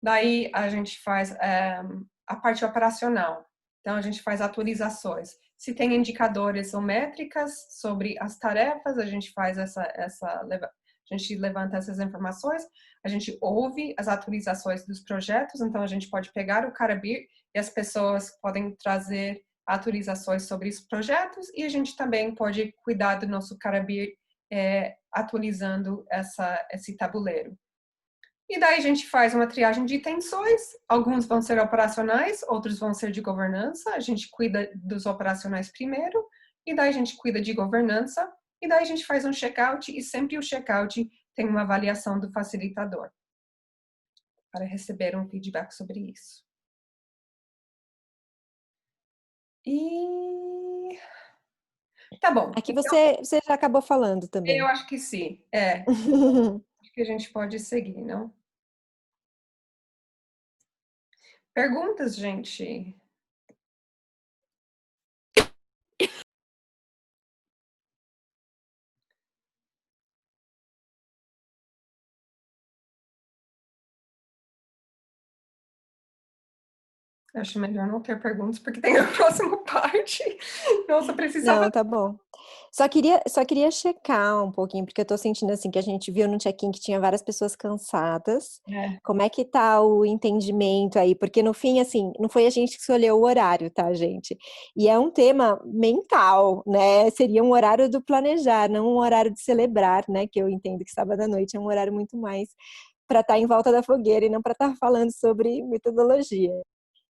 Daí a gente faz a parte operacional. Então, a gente faz atualizações. Se tem indicadores ou métricas sobre as tarefas, a gente faz a gente levanta essas informações, a gente ouve as atualizações dos projetos, então a gente pode pegar o Carabir e as pessoas podem trazer atualizações sobre os projetos e a gente também pode cuidar do nosso Carabir atualizando esse tabuleiro. E daí a gente faz uma triagem de tensões, alguns vão ser operacionais, outros vão ser de governança, a gente cuida dos operacionais primeiro, e daí a gente cuida de governança, e daí a gente faz um check-out, e sempre o check-out tem uma avaliação do facilitador, para receber um feedback sobre isso. E... Tá bom. Aqui você já acabou falando Eu também. acho que sim, Acho que a gente pode seguir, não? Perguntas, gente? Acho melhor não ter perguntas, porque tem a próxima parte. Nossa, precisava. Não, tá bom. Só queria checar um pouquinho, porque eu tô sentindo assim que a gente viu no check-in que tinha várias pessoas cansadas. Como é que tá o entendimento aí? Porque no fim, assim, não foi a gente que escolheu o horário, tá, gente? E é um tema mental, né? Seria um horário do planejar, não um horário de celebrar, né? Que eu entendo que sábado à noite é um horário muito mais para estar em volta da fogueira e não para estar falando sobre metodologia.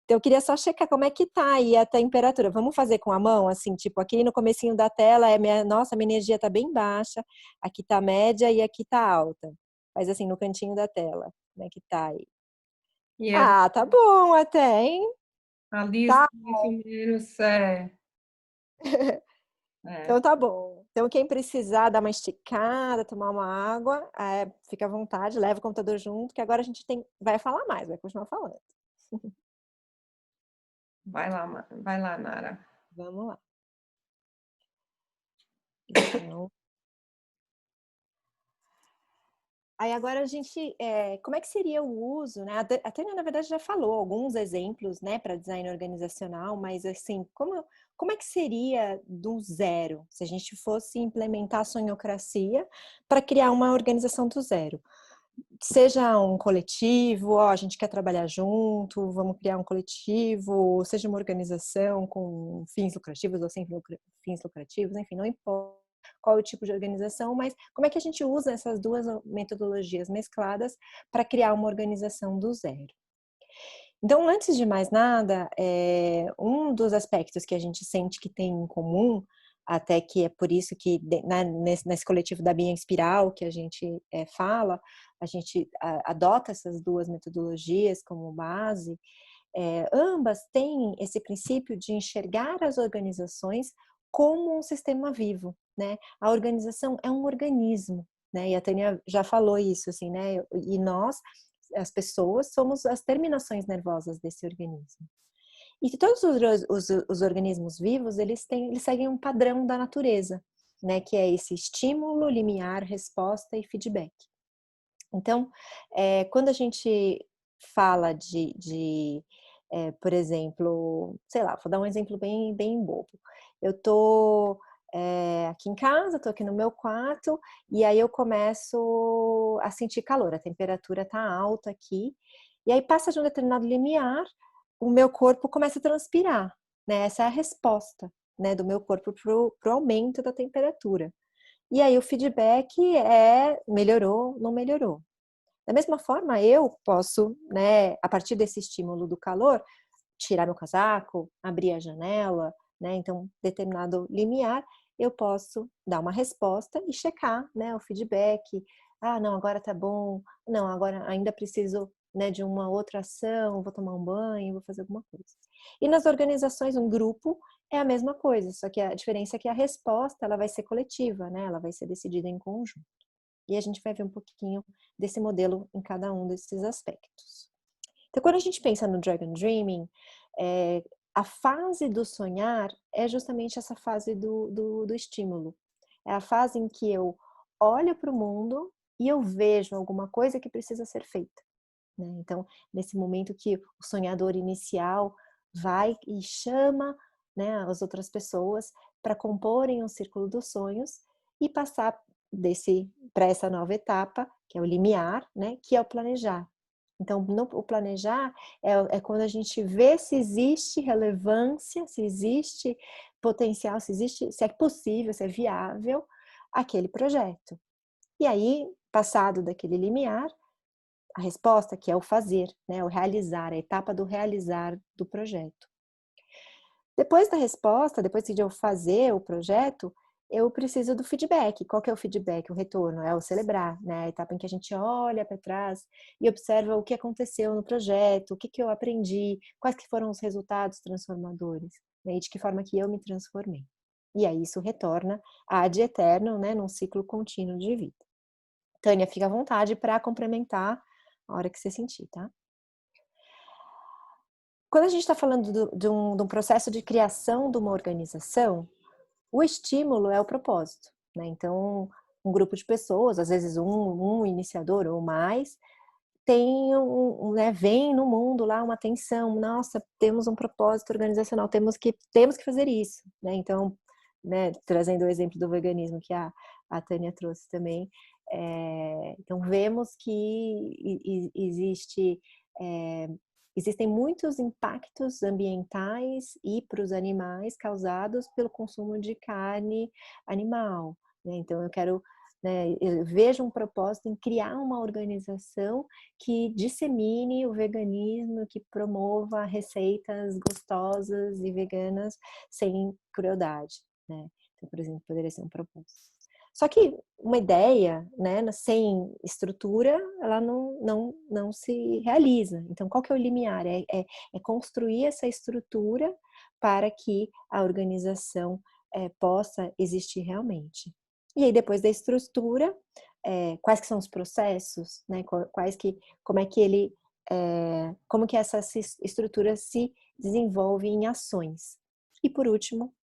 Então, eu queria só checar como é que tá aí a temperatura. Vamos fazer com a mão, assim, tipo, aqui no comecinho da tela, nossa, minha energia tá bem baixa, aqui tá média e aqui tá alta. Mas assim, no cantinho da tela, como é que tá aí? E Ah, tá bom até, hein? a lista, Tá, mais ou menos, é, então tá bom. Então, quem precisar dar uma esticada, tomar uma água, fica à vontade, leva o computador junto, que agora a gente vai falar mais, vai continuar falando. vai lá, Nara. Vamos lá. Então, aí agora a gente, como é que seria o uso, né? A Tânia, na verdade, já falou alguns exemplos, né, para design organizacional, mas assim, como é que seria do zero, se a gente fosse implementar a sonhocracia para criar uma organização do zero? Seja um coletivo, ó, a gente quer trabalhar junto, vamos criar um coletivo, seja uma organização com fins lucrativos ou sem fins lucrativos, enfim, não importa qual é o tipo de organização, mas como é que a gente usa essas duas metodologias mescladas para criar uma organização do zero. Então, antes de mais nada, um dos aspectos que a gente sente que tem em comum, até que é por isso que nesse coletivo da Binha Espiral que a gente fala, a gente adota essas duas metodologias como base, ambas têm esse princípio de enxergar as organizações como um sistema vivo, né? A organização é um organismo, né? E a Tânia já falou isso, assim, né? E nós, as pessoas, somos as terminações nervosas desse organismo. E todos os organismos vivos, eles seguem um padrão da natureza, né? Que é esse estímulo, limiar, resposta e feedback. Então, quando a gente fala por exemplo, sei lá, vou dar um exemplo bem bobo. Eu tô aqui em casa, tô aqui no meu quarto, e aí eu começo a sentir calor, a temperatura tá alta aqui, e aí passa de um determinado limiar, o meu corpo começa a transpirar, né? Essa é a resposta, né, do meu corpo pro aumento da temperatura. E aí o feedback melhorou, não melhorou. Da mesma forma, eu posso, né, a partir desse estímulo do calor, tirar meu casaco, abrir a janela, né? Então, determinado limiar, eu posso dar uma resposta e checar, né, o feedback. Ah, não, agora tá bom. Não, agora ainda preciso, né, de uma outra ação, vou tomar um banho, vou fazer alguma coisa. E nas organizações, um grupo é a mesma coisa, só que a diferença é que a resposta, ela vai ser coletiva, né? Ela vai ser decidida em conjunto. E a gente vai ver um pouquinho desse modelo em cada um desses aspectos. Então, quando a gente pensa no Dragon Dreaming, a fase do sonhar é justamente essa fase do estímulo. É a fase em que eu olho para o mundo e eu vejo alguma coisa que precisa ser feita, né? Então, nesse momento que o sonhador inicial vai e chama, né, as outras pessoas para comporem um círculo dos sonhos e passar para essa nova etapa, que é o limiar, né, que é o planejar. Então, o planejar é quando a gente vê se existe relevância, se existe potencial, se é possível, se é viável aquele projeto. E aí, passado daquele limiar, a resposta, que é o fazer, né, o realizar, a etapa do realizar do projeto. Depois da resposta, depois de eu fazer o projeto, eu preciso do feedback. Qual que é o feedback? O retorno é o celebrar, né? A etapa em que a gente olha para trás e observa o que aconteceu no projeto, o que eu aprendi, quais que foram os resultados transformadores, né? E de que forma que eu me transformei. E aí isso retorna ad eterno, né, num ciclo contínuo de vida. Tânia, fica à vontade para complementar a hora que você sentir, tá? Quando a gente está falando de um processo de criação de uma organização, o estímulo é o propósito, né? Então, um grupo de pessoas, às vezes um iniciador ou mais, vem no mundo lá uma tensão, nossa, temos um propósito organizacional, temos que fazer isso, né? Então, né, trazendo o exemplo do veganismo que a Tânia trouxe também, então vemos que existem muitos impactos ambientais e para os animais causados pelo consumo de carne animal, né? Então eu vejo um propósito em criar uma organização que dissemine o veganismo, que promova receitas gostosas e veganas sem crueldade, né? Então, por exemplo, poderia ser um propósito. Só que uma ideia, né, sem estrutura, ela não se realiza. Então, qual que é o limiar? É construir essa estrutura para que a organização possa existir realmente. E aí, depois da estrutura, quais que são os processos, né? Como que essa estrutura se desenvolve em ações. E por último,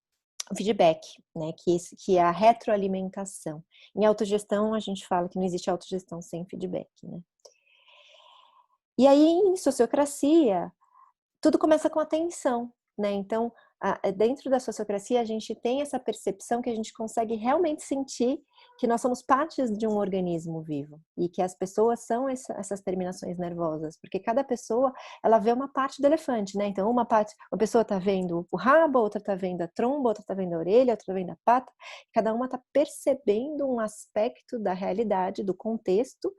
o feedback, né? Que é a retroalimentação. Em autogestão, a gente fala que não existe autogestão sem feedback, né? E aí, em sociocracia, tudo começa com atenção, né? Então, dentro da sociocracia, a gente tem essa percepção que a gente consegue realmente sentir que nós somos partes de um organismo vivo e que as pessoas são essas terminações nervosas, porque cada pessoa, ela vê uma parte do elefante, né? Então, uma pessoa tá vendo o rabo, outra tá vendo a tromba, outra tá vendo a orelha, outra tá vendo a pata, cada uma tá percebendo um aspecto da realidade, do contexto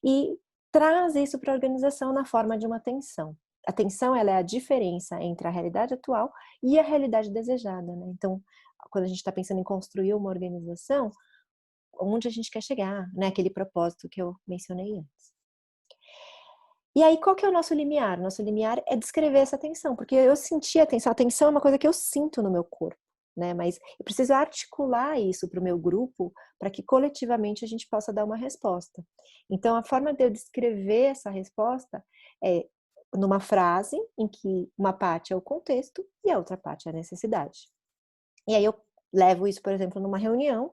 e traz isso para a organização na forma de uma atenção. a tensão, ela é a diferença entre a realidade atual e a realidade desejada, né? Então, quando a gente está pensando em construir uma organização, onde a gente quer chegar, né? Aquele propósito que eu mencionei antes. E aí, qual que é o nosso limiar? Nosso limiar é descrever essa tensão, porque eu senti a tensão. A tensão é uma coisa que eu sinto no meu corpo, né? Mas eu preciso articular isso para o meu grupo, para que coletivamente a gente possa dar uma resposta. Então, a forma de eu descrever essa resposta é numa frase em que uma parte é o contexto e a outra parte é a necessidade. E aí eu levo isso, por exemplo, numa reunião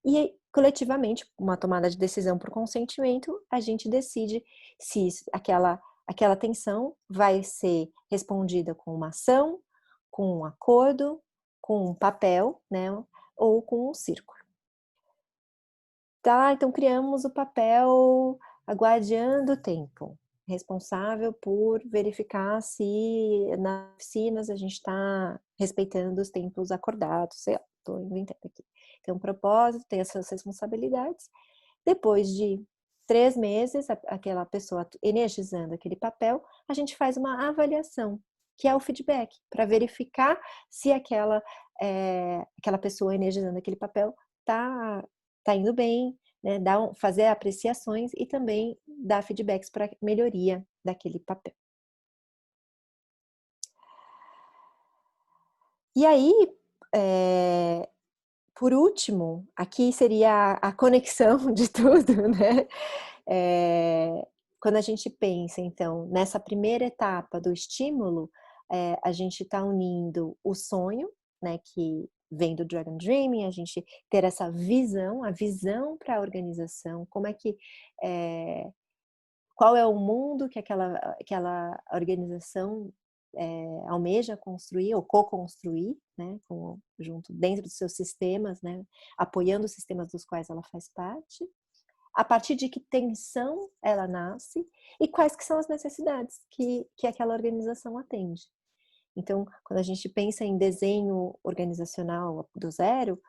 e coletivamente, uma tomada de decisão por consentimento, a gente decide se aquela tensão vai ser respondida com uma ação, com um acordo, com um papel, né, ou com um círculo. Tá, então criamos o papel a guardiã do tempo, responsável por verificar se nas oficinas a gente está respeitando os tempos acordados, sei lá, estou inventando aqui. Tem um propósito, tem as suas responsabilidades. Depois de 3 meses, aquela pessoa energizando aquele papel, a gente faz uma avaliação, que é o feedback, para verificar se aquela pessoa energizando aquele papel tá indo bem, né? Fazer apreciações e também dar feedbacks para melhoria daquele papel. E aí, por último, aqui seria a conexão de tudo, né? Quando a gente pensa, então, nessa primeira etapa do estímulo, a gente está unindo o sonho, né, que vem do Dragon Dreaming, a gente ter essa visão, a visão para a organização, como é que qual é o mundo que aquela organização almeja construir ou co-construir, né, junto dentro dos seus sistemas, né, apoiando os sistemas dos quais ela faz parte. A partir de que tensão ela nasce e quais que são as necessidades que aquela organização atende. Então, quando a gente pensa em desenho organizacional do zero,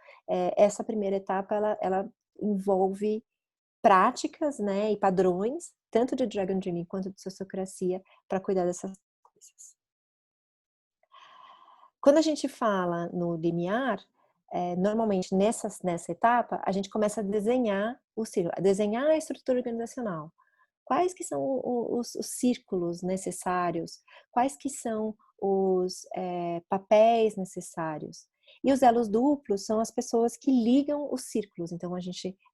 essa primeira etapa ela envolve práticas, né, e padrões, tanto de Dragon Dreaming quanto de sociocracia, para cuidar dessas coisas. Quando a gente fala no limiar, normalmente nessa etapa, a gente começa a desenhar o círculo, a desenhar a estrutura organizacional. Quais que são os círculos necessários? Quais que são os papéis necessários? E os elos duplos são as pessoas que ligam os círculos. Então,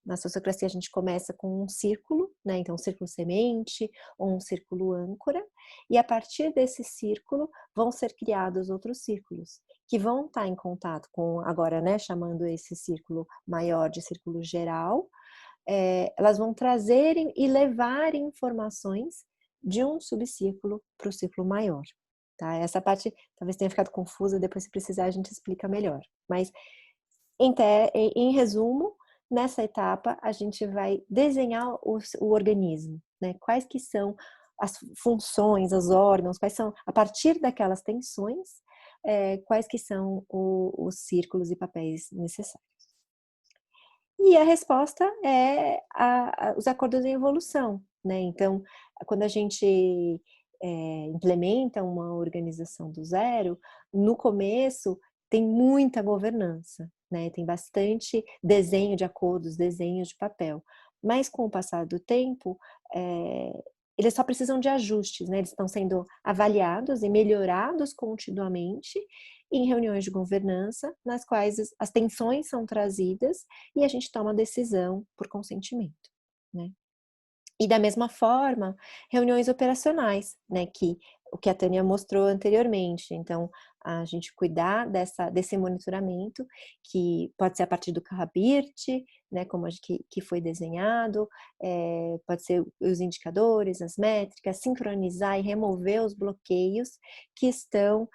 na sociocracia, a gente começa com um círculo, né? Então, um círculo semente ou um círculo âncora. E a partir desse círculo, vão ser criados outros círculos, que vão estar em contato com, agora, né, chamando esse círculo maior de círculo geral, elas vão trazer e levar informações de um subcírculo para o círculo maior. Tá? Essa parte talvez tenha ficado confusa, depois se precisar a gente explica melhor. Mas, em resumo, nessa etapa a gente vai desenhar o organismo, né? Quais que são as funções, os órgãos, quais são, a partir daquelas tensões, quais que são os círculos e papéis necessários. E a resposta é os acordos em evolução, né? Então, quando a gente implementa uma organização do zero, no começo tem muita governança, né? Tem bastante desenho de acordos, desenhos de papel. Mas com o passar do tempo, eles só precisam de ajustes, né? Eles estão sendo avaliados e melhorados continuamente em reuniões de governança, nas quais as tensões são trazidas e a gente toma decisão por consentimento, né? E da mesma forma, reuniões operacionais, né, o que a Tânia mostrou anteriormente. Então, a gente cuidar desse monitoramento, que pode ser a partir do Kahoot, né, como que foi desenhado, pode ser os indicadores, as métricas, sincronizar e remover os bloqueios que estão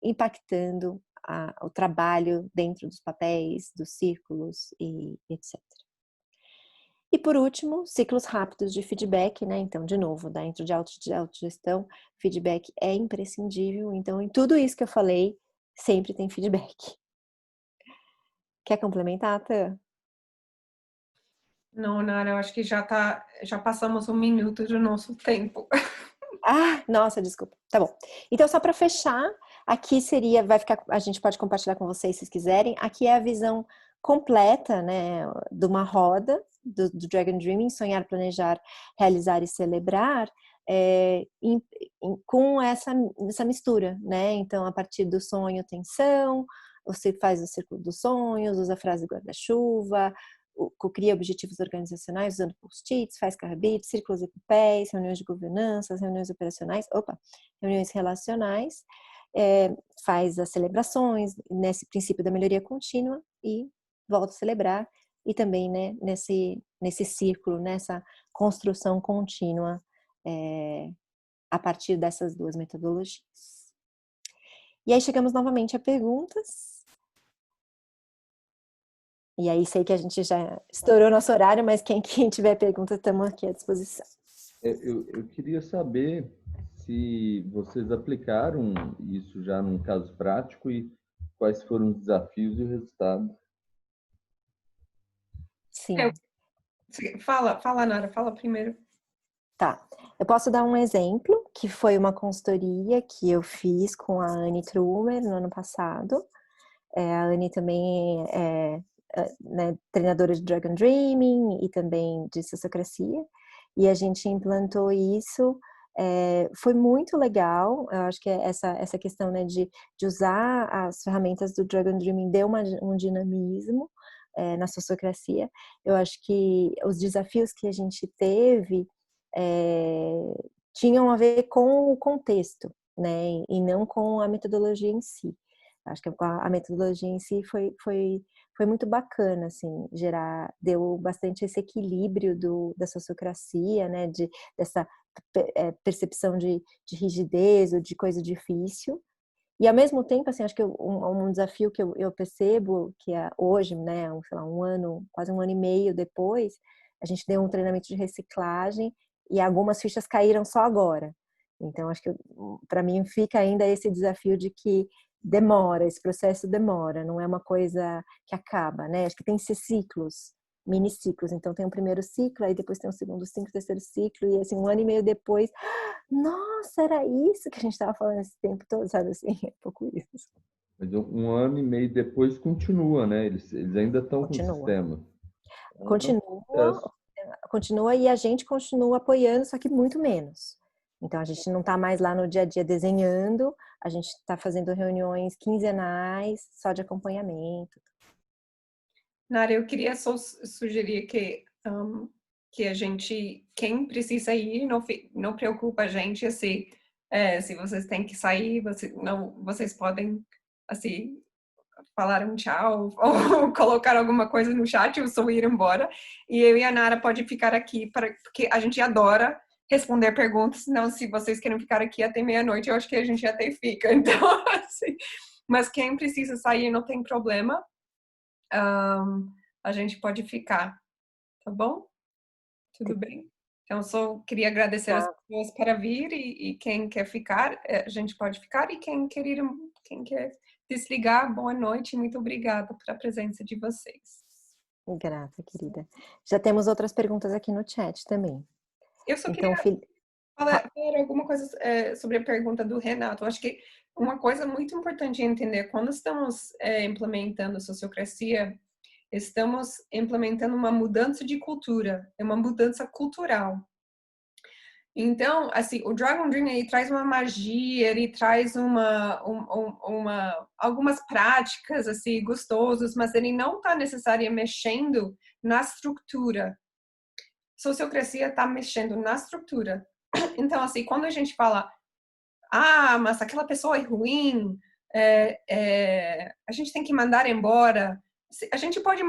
impactando o trabalho dentro dos papéis, dos círculos e etc. E por último, ciclos rápidos de feedback, né? Então, de novo, dentro de autogestão, feedback é imprescindível. Então, em tudo isso que eu falei, sempre tem feedback. Quer complementar, Tã? Não, Nara, eu acho que já passamos 1 minuto do nosso tempo. Ah, nossa, desculpa. Tá bom. Então, só para fechar, aqui seria, vai ficar, a gente pode compartilhar com vocês se vocês quiserem. Aqui é a visão completa, né, de uma roda do Dragon Dreaming, sonhar, planejar, realizar e celebrar, com essa mistura, né? Então, a partir do sonho, tensão, você faz o círculo dos sonhos, usa a frase guarda-chuva, cria objetivos organizacionais usando post-its, faz carrabite, círculos e papéis, reuniões de governança, reuniões operacionais, reuniões relacionais, faz as celebrações nesse princípio da melhoria contínua e volta a celebrar, e também, né, nesse círculo, nessa construção contínua a partir dessas duas metodologias. E aí chegamos novamente a perguntas. E aí sei que a gente já estourou nosso horário, mas quem tiver pergunta, estamos aqui à disposição. Eu queria saber se vocês aplicaram isso já num caso prático e quais foram os desafios e o resultado. Sim. Fala, Nara, fala primeiro. Tá. Eu posso dar um exemplo, que foi uma consultoria que eu fiz com a Anne Trumer no ano passado. A Anne também é né, treinadora de Dragon Dreaming e também de Sociocracia. E a gente implantou isso. Foi muito legal. Eu acho que essa questão, né, de usar as ferramentas do Dragon Dreaming deu um dinamismo na Sociocracia. Eu acho que os desafios que a gente teve tinham a ver com o contexto, né, e não com a metodologia em si. Acho que a metodologia em si foi muito bacana, assim, deu bastante esse equilíbrio da sociocracia, né, dessa percepção de rigidez ou de coisa difícil. E ao mesmo tempo, assim, acho que um desafio que eu percebo que hoje, né, sei lá, quase um ano e meio depois, a gente deu um treinamento de reciclagem e algumas fichas caíram só agora. Então, acho que para mim fica ainda esse desafio de que esse processo demora, não é uma coisa que acaba, né? Acho que tem esses ciclos, mini ciclos. Então, tem um primeiro ciclo, aí depois tem um segundo ciclo, terceiro ciclo, e assim, um ano e meio depois, nossa, era isso que a gente estava falando esse tempo todo, sabe assim? É um pouco isso. Mas um ano e meio depois continua, né? Eles ainda estão com o sistema. Continua e a gente continua apoiando, só que muito menos. Então, a gente não está mais lá no dia a dia desenhando, a gente está fazendo reuniões quinzenais, só de acompanhamento. Nara, eu queria só sugerir que a gente, quem precisa ir, não preocupa a gente, assim, se vocês têm que sair, vocês podem, assim, falar um tchau ou colocar alguma coisa no chat ou só ir embora. E eu e a Nara pode ficar aqui, porque a gente adora responder perguntas, não, se vocês querem ficar aqui até meia-noite, eu acho que a gente até fica. Então, assim, mas quem precisa sair não tem problema. A gente pode ficar, tá bom? Tudo bem? Então, só queria agradecer as pessoas para vir e quem quer ficar, a gente pode ficar, e quem quer desligar, boa noite e muito obrigada pela presença de vocês. Grata, querida. Já temos outras perguntas aqui no chat também. Eu só queria falar alguma coisa sobre a pergunta do Renato. Eu acho que uma coisa muito importante entender, quando estamos implementando a sociocracia, estamos implementando uma mudança de cultura, é uma mudança cultural. Então, assim, o Dragon Dream, ele traz uma magia, ele traz algumas práticas, assim, gostosas, mas ele não está necessariamente mexendo na estrutura. Sociocracia está mexendo na estrutura. Então, assim, quando a gente fala, mas aquela pessoa é ruim, a gente tem que mandar embora, a gente pode...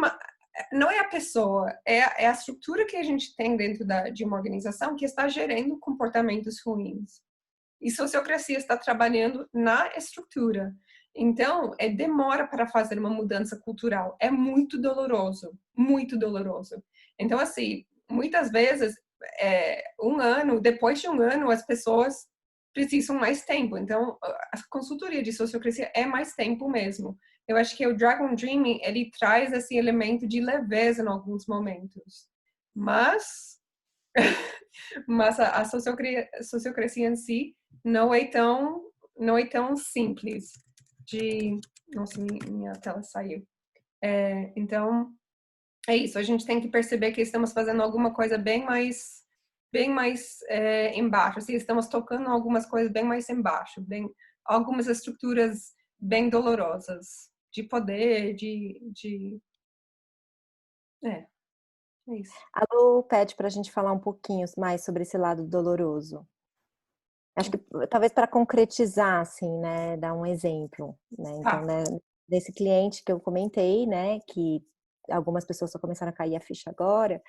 Não é a pessoa, é a estrutura que a gente tem dentro de uma organização que está gerando comportamentos ruins. E sociocracia está trabalhando na estrutura. Então, demora para fazer uma mudança cultural. É muito doloroso, muito doloroso. Então, assim, muitas vezes, depois de um ano, as pessoas precisam mais tempo. Então, a consultoria de sociocracia é mais tempo mesmo. Eu acho que o Dragon Dreaming, ele traz esse elemento de leveza em alguns momentos. Mas Mas a sociocracia em si não é tão simples de... Nossa, minha tela saiu. Então, é isso. A gente tem que perceber que estamos fazendo alguma coisa bem mais embaixo. Assim, estamos tocando algumas coisas bem mais embaixo, algumas estruturas bem dolorosas de poder, é isso. A Lu pede para a gente falar um pouquinho mais sobre esse lado doloroso. Acho que talvez para concretizar, assim, né, dar um exemplo, né? Então, Tá. né, desse cliente que eu comentei, né, que algumas pessoas só começaram a cair a ficha agora,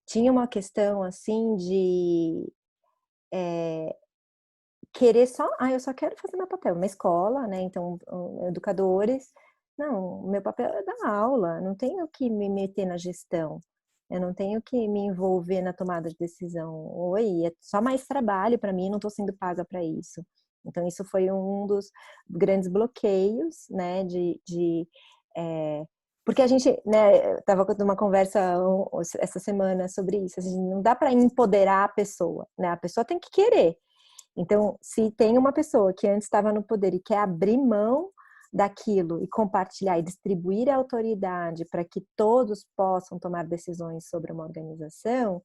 tinha uma questão assim de querer só, eu só quero fazer meu papel na escola, né? Então, educadores, não, o meu papel é dar aula, não tenho que me meter na gestão. Eu não tenho que me envolver na tomada de decisão. Oi, é só mais trabalho para mim, não estou sendo paga para isso. Então, isso foi um dos grandes bloqueios, né, porque a gente, né, estava com uma conversa essa semana sobre isso, assim, não dá para empoderar a pessoa, né, a pessoa tem que querer. Então, se tem uma pessoa que antes estava no poder e quer abrir mão daquilo e compartilhar e distribuir a autoridade para que todos possam tomar decisões sobre uma organização,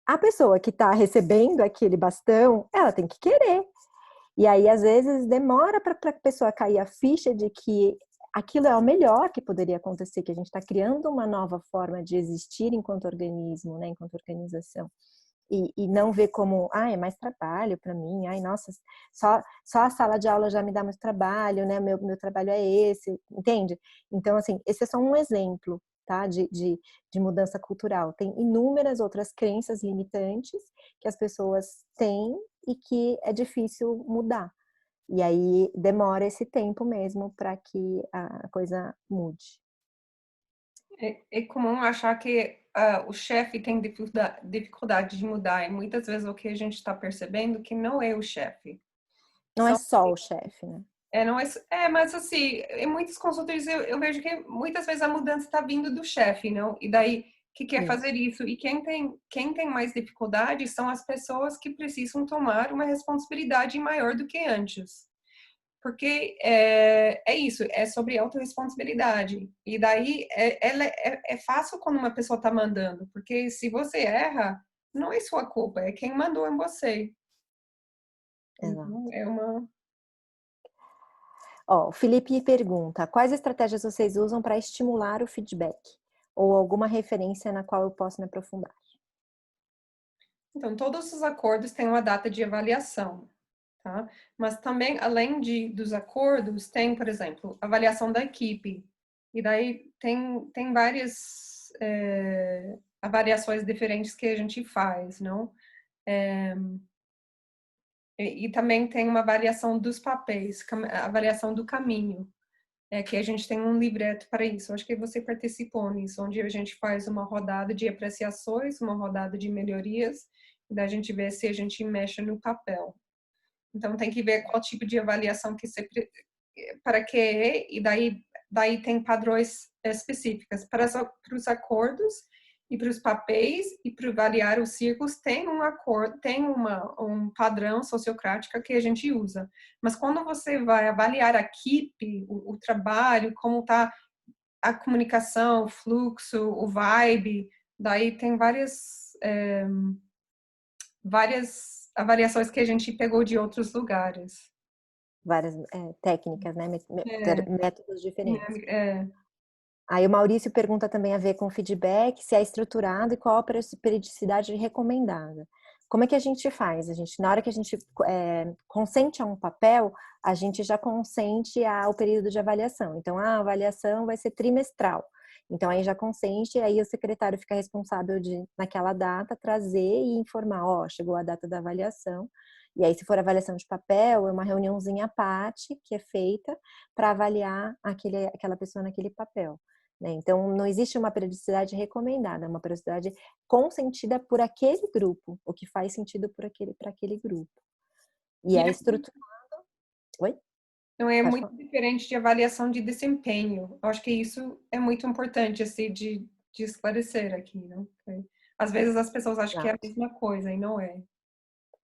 a pessoa que está recebendo aquele bastão, ela tem que querer. E aí, às vezes, demora para a pessoa cair a ficha de que aquilo é o melhor que poderia acontecer, que a gente está criando uma nova forma de existir enquanto organismo, né, enquanto organização. E não ver como, é mais trabalho para mim, nossa, só a sala de aula já me dá muito trabalho, né? Meu trabalho é esse, entende? Então, assim, esse é só um exemplo, tá? De mudança cultural. Tem inúmeras outras crenças limitantes que as pessoas têm e que é difícil mudar. E aí demora esse tempo mesmo para que a coisa mude. É comum achar que o chefe tem dificuldade de mudar, e muitas vezes o que a gente está percebendo que não é o chefe. Não é só o chefe, né? Não é, mas assim, em muitas consultorias eu vejo que muitas vezes a mudança está vindo do chefe, não? E daí, que quer fazer isso? E quem tem mais dificuldade são as pessoas que precisam tomar uma responsabilidade maior do que antes. Porque é isso, é sobre autorresponsabilidade. E daí é fácil quando uma pessoa está mandando, porque se você erra, não é sua culpa, é quem mandou em você. Exato. Então, é uma... O Felipe pergunta: quais estratégias vocês usam para estimular o feedback? Ou alguma referência na qual eu posso me aprofundar? Então, todos os acordos têm uma data de avaliação, tá? Mas também, além dos acordos, tem, por exemplo, avaliação da equipe. E daí tem várias avaliações diferentes que a gente faz, não? E também tem uma avaliação dos papéis, a avaliação do caminho, que a gente tem um livreto para isso. Acho que você participou nisso, onde a gente faz uma rodada de apreciações, uma rodada de melhorias, e daí a gente vê se a gente mexe no papel. Então tem que ver qual tipo de avaliação que você para que é, e daí tem padrões específicos para os acordos e para os papéis e para avaliar os círculos tem um acordo, tem um padrão sociocrático que a gente usa. Mas quando você vai avaliar a equipe, o trabalho, como está a comunicação, o fluxo, o vibe, daí tem várias avaliações que a gente pegou de outros lugares. Várias técnicas, né? Métodos diferentes. É. Aí o Maurício pergunta também a ver com feedback, se é estruturado e qual a periodicidade recomendada. Como é que a gente faz? Na hora que a gente consente a um papel, a gente já consente ao período de avaliação. Então, a avaliação vai ser trimestral. Então, aí já consente, aí o secretário fica responsável de, naquela data, trazer e informar, chegou a data da avaliação. E aí, se for avaliação de papel, é uma reuniãozinha à parte que é feita para avaliar aquela pessoa naquele papel. Então, não existe uma periodicidade recomendada, é uma periodicidade consentida por aquele grupo, o que faz sentido para aquele grupo. E é estruturado. Oi? Não é muito diferente de avaliação de desempenho. Eu acho que isso é muito importante assim, de esclarecer aqui. Não? às vezes as pessoas acham que é a Exato. mesma coisa e não é.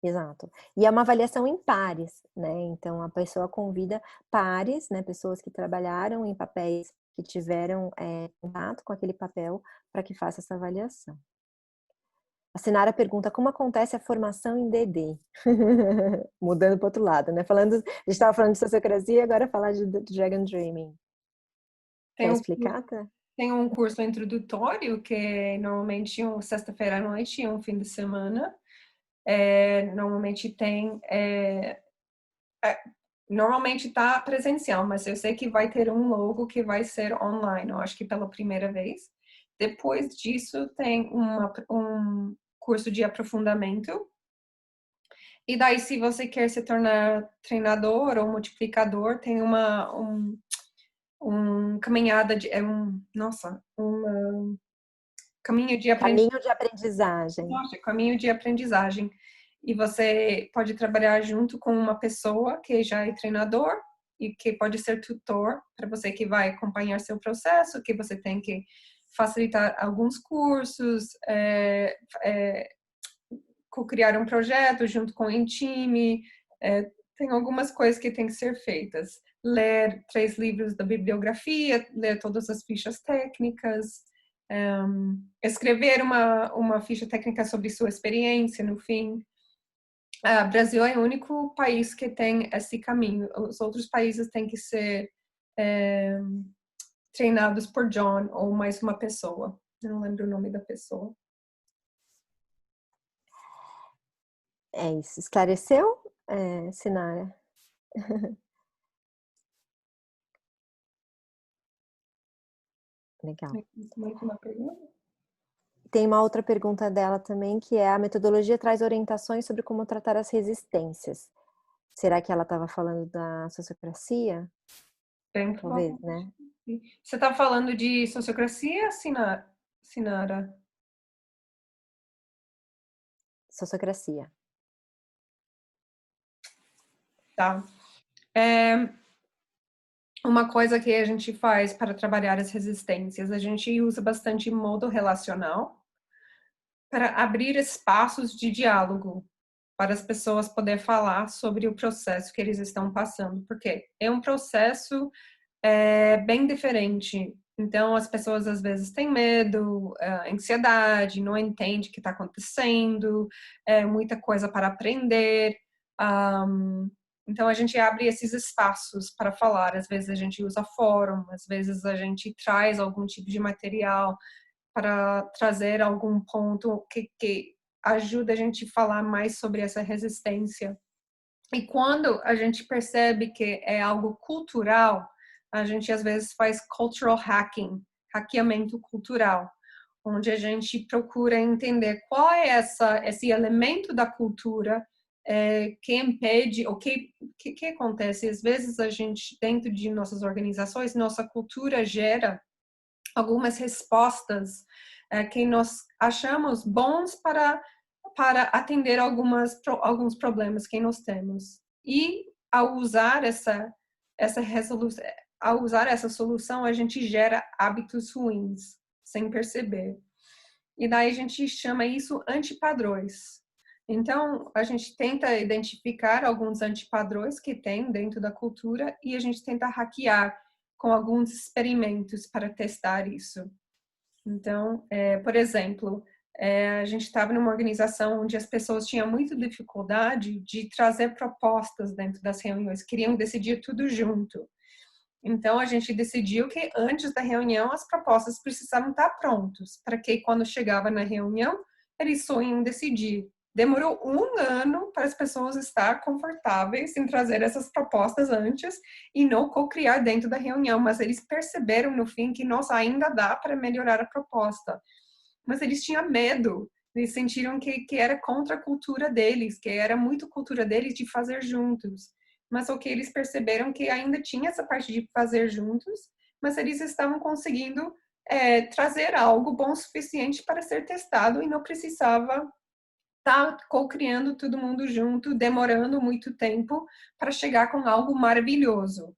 Exato. E é uma avaliação em pares, né, então a pessoa convida pares, né, pessoas que trabalharam em papéis que tiveram, contato com aquele papel, para que faça essa avaliação. A Sinara pergunta: "Como acontece a formação em DD?" Mudando para o outro lado, né, falando a gente estava falando de sociocracia, agora falar do Dragon Dreaming. Tem Quer um explicar, Tá? Tem um curso introdutório que é normalmente sexta-feira à noite e um fim de semana. Normalmente normalmente tá presencial, mas eu sei que vai ter um logo que vai ser online, eu acho que pela primeira vez. Depois disso tem um curso de aprofundamento. E daí, se você quer se tornar treinador ou multiplicador, tem caminhada de, caminho de aprendizagem. Caminho de aprendizagem. Nossa, caminho de aprendizagem. E você pode trabalhar junto com uma pessoa que já é treinador e que pode ser tutor para você que vai acompanhar seu processo, que você tem que facilitar alguns cursos, co-criar um projeto junto com o time. Tem algumas coisas que têm que ser feitas. Ler 3 livros da bibliografia, ler todas as fichas técnicas, escrever uma ficha técnica sobre sua experiência no fim. O Brasil é o único país que tem esse caminho. Os outros países têm que ser treinados por John ou mais uma pessoa. Eu não lembro o nome da pessoa. É isso. Esclareceu, Sinara? Legal. Mais uma pergunta? Tem uma outra pergunta dela também, que é: "A metodologia traz orientações sobre como tratar as resistências." Será que ela estava falando da sociocracia? Bem Talvez, provavelmente. né? Você está falando de sociocracia, Sinara? Sociocracia. Tá. Uma coisa que a gente faz para trabalhar as resistências, a gente usa bastante modo relacional para abrir espaços de diálogo para as pessoas poderem falar sobre o processo que eles estão passando, porque é um processo bem diferente. Então, as pessoas às vezes têm medo, ansiedade, não entendem o que está acontecendo, muita coisa para aprender. Então, a gente abre esses espaços para falar. Às vezes, a gente usa fórum, às vezes, a gente traz algum tipo de material para trazer algum ponto que ajuda a gente a falar mais sobre essa resistência. E quando a gente percebe que é algo cultural, a gente às vezes faz cultural hacking, hackeamento cultural, onde a gente procura entender qual é esse elemento da cultura que impede, o que acontece. Às vezes a gente, dentro de nossas organizações, nossa cultura gera algumas respostas que nós achamos bons para atender alguns problemas que nós temos. E ao usar essa resolução, ao usar essa solução, a gente gera hábitos ruins, sem perceber. E daí a gente chama isso antipadrões. Então, a gente tenta identificar alguns antipadrões que tem dentro da cultura e a gente tenta hackear com alguns experimentos para testar isso. Então, por exemplo, a gente estava numa organização onde as pessoas tinham muita dificuldade de trazer propostas dentro das reuniões, queriam decidir tudo junto. Então, a gente decidiu que antes da reunião as propostas precisavam estar prontas, para que quando chegava na reunião, eles só iam decidir. Demorou 1 ano para as pessoas estar confortáveis em trazer essas propostas antes e não co-criar dentro da reunião, mas eles perceberam no fim que, nossa, ainda dá para melhorar a proposta. Mas eles tinham medo, eles sentiram que era contra a cultura deles, que era muito cultura deles de fazer juntos. Mas o que eles perceberam que ainda tinha essa parte de fazer juntos, mas eles estavam conseguindo trazer algo bom o suficiente para ser testado e não precisava estar co-criando todo mundo junto, demorando muito tempo para chegar com algo maravilhoso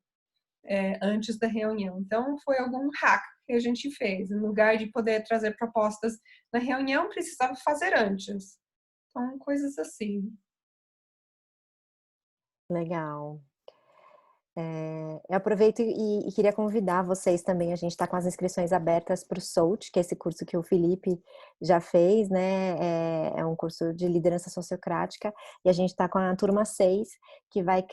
antes da reunião. Então, foi algum hack que a gente fez. No lugar de poder trazer propostas na reunião, precisava fazer antes. Então, coisas assim. Legal. Eu aproveito e queria convidar vocês também, a gente está com as inscrições abertas para o SOLT, que é esse curso que o Felipe já fez, né? É um curso de liderança sociocrática, e a gente está com a turma 6, que vai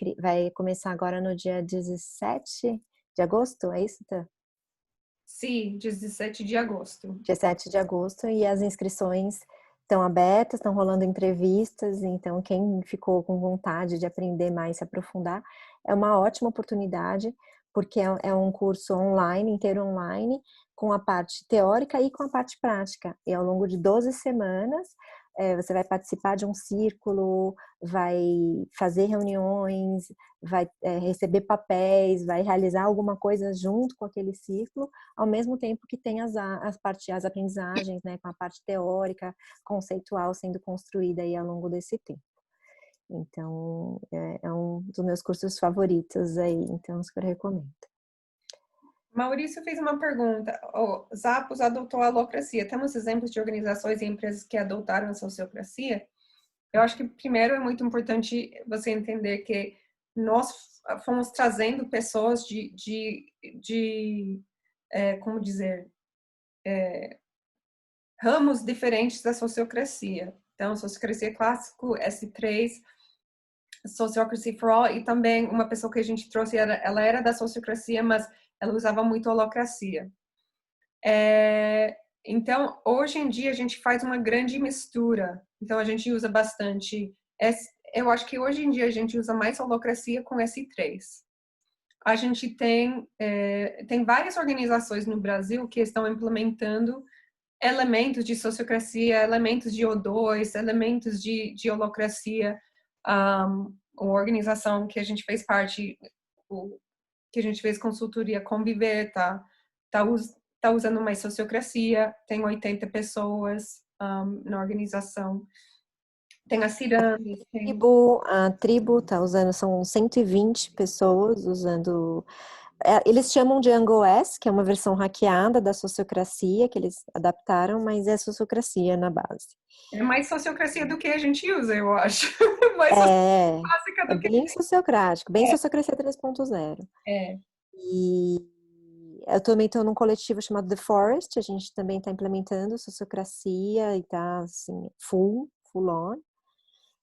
começar agora no dia 17 de agosto, é isso, Tan? Sim, 17 de agosto. 17 de agosto, e as inscrições estão abertas, estão rolando entrevistas, então quem ficou com vontade de aprender mais, se aprofundar, é uma ótima oportunidade, porque é um curso online, inteiro online, com a parte teórica e com a parte prática. E ao longo de 12 semanas, você vai participar de um círculo, vai fazer reuniões, vai receber papéis, vai realizar alguma coisa junto com aquele círculo, ao mesmo tempo que tem as aprendizagens, né, com a parte teórica, conceitual sendo construída aí ao longo desse tempo. Então, é um dos meus cursos favoritos aí, então super recomendo. Maurício fez uma pergunta. O Zappos adotou a holacracia. Temos exemplos de organizações e empresas que adotaram a sociocracia? Eu acho que, primeiro, é muito importante você entender que nós fomos trazendo pessoas como dizer, ramos diferentes da sociocracia. Então, sociocracia clássico, S3, Sociocracy for All, e também uma pessoa que a gente trouxe, ela era da sociocracia, mas ela usava muito holacracia. Então, hoje em dia, a gente faz uma grande mistura. Então, a gente usa bastante. Eu acho que hoje em dia a gente usa mais holacracia com S3. A gente tem várias organizações no Brasil que estão implementando elementos de sociocracia, elementos de O2, elementos de holacracia. Uma organização que a gente fez parte, que a gente fez consultoria Conviver, tá usando mais sociocracia, tem 80 pessoas na organização. Tem a Ciranda, tem... A tribo tá usando, são 120 pessoas usando. Eles chamam de AngoS, que é uma versão hackeada da sociocracia, que eles adaptaram, mas é sociocracia na base. É mais sociocracia do que a gente usa, eu acho. Mais básica É do que... bem sociocrático, bem sociocracia 3.0. É. E eu também estou num coletivo chamado The Forest, a gente também está implementando sociocracia e está assim, full on.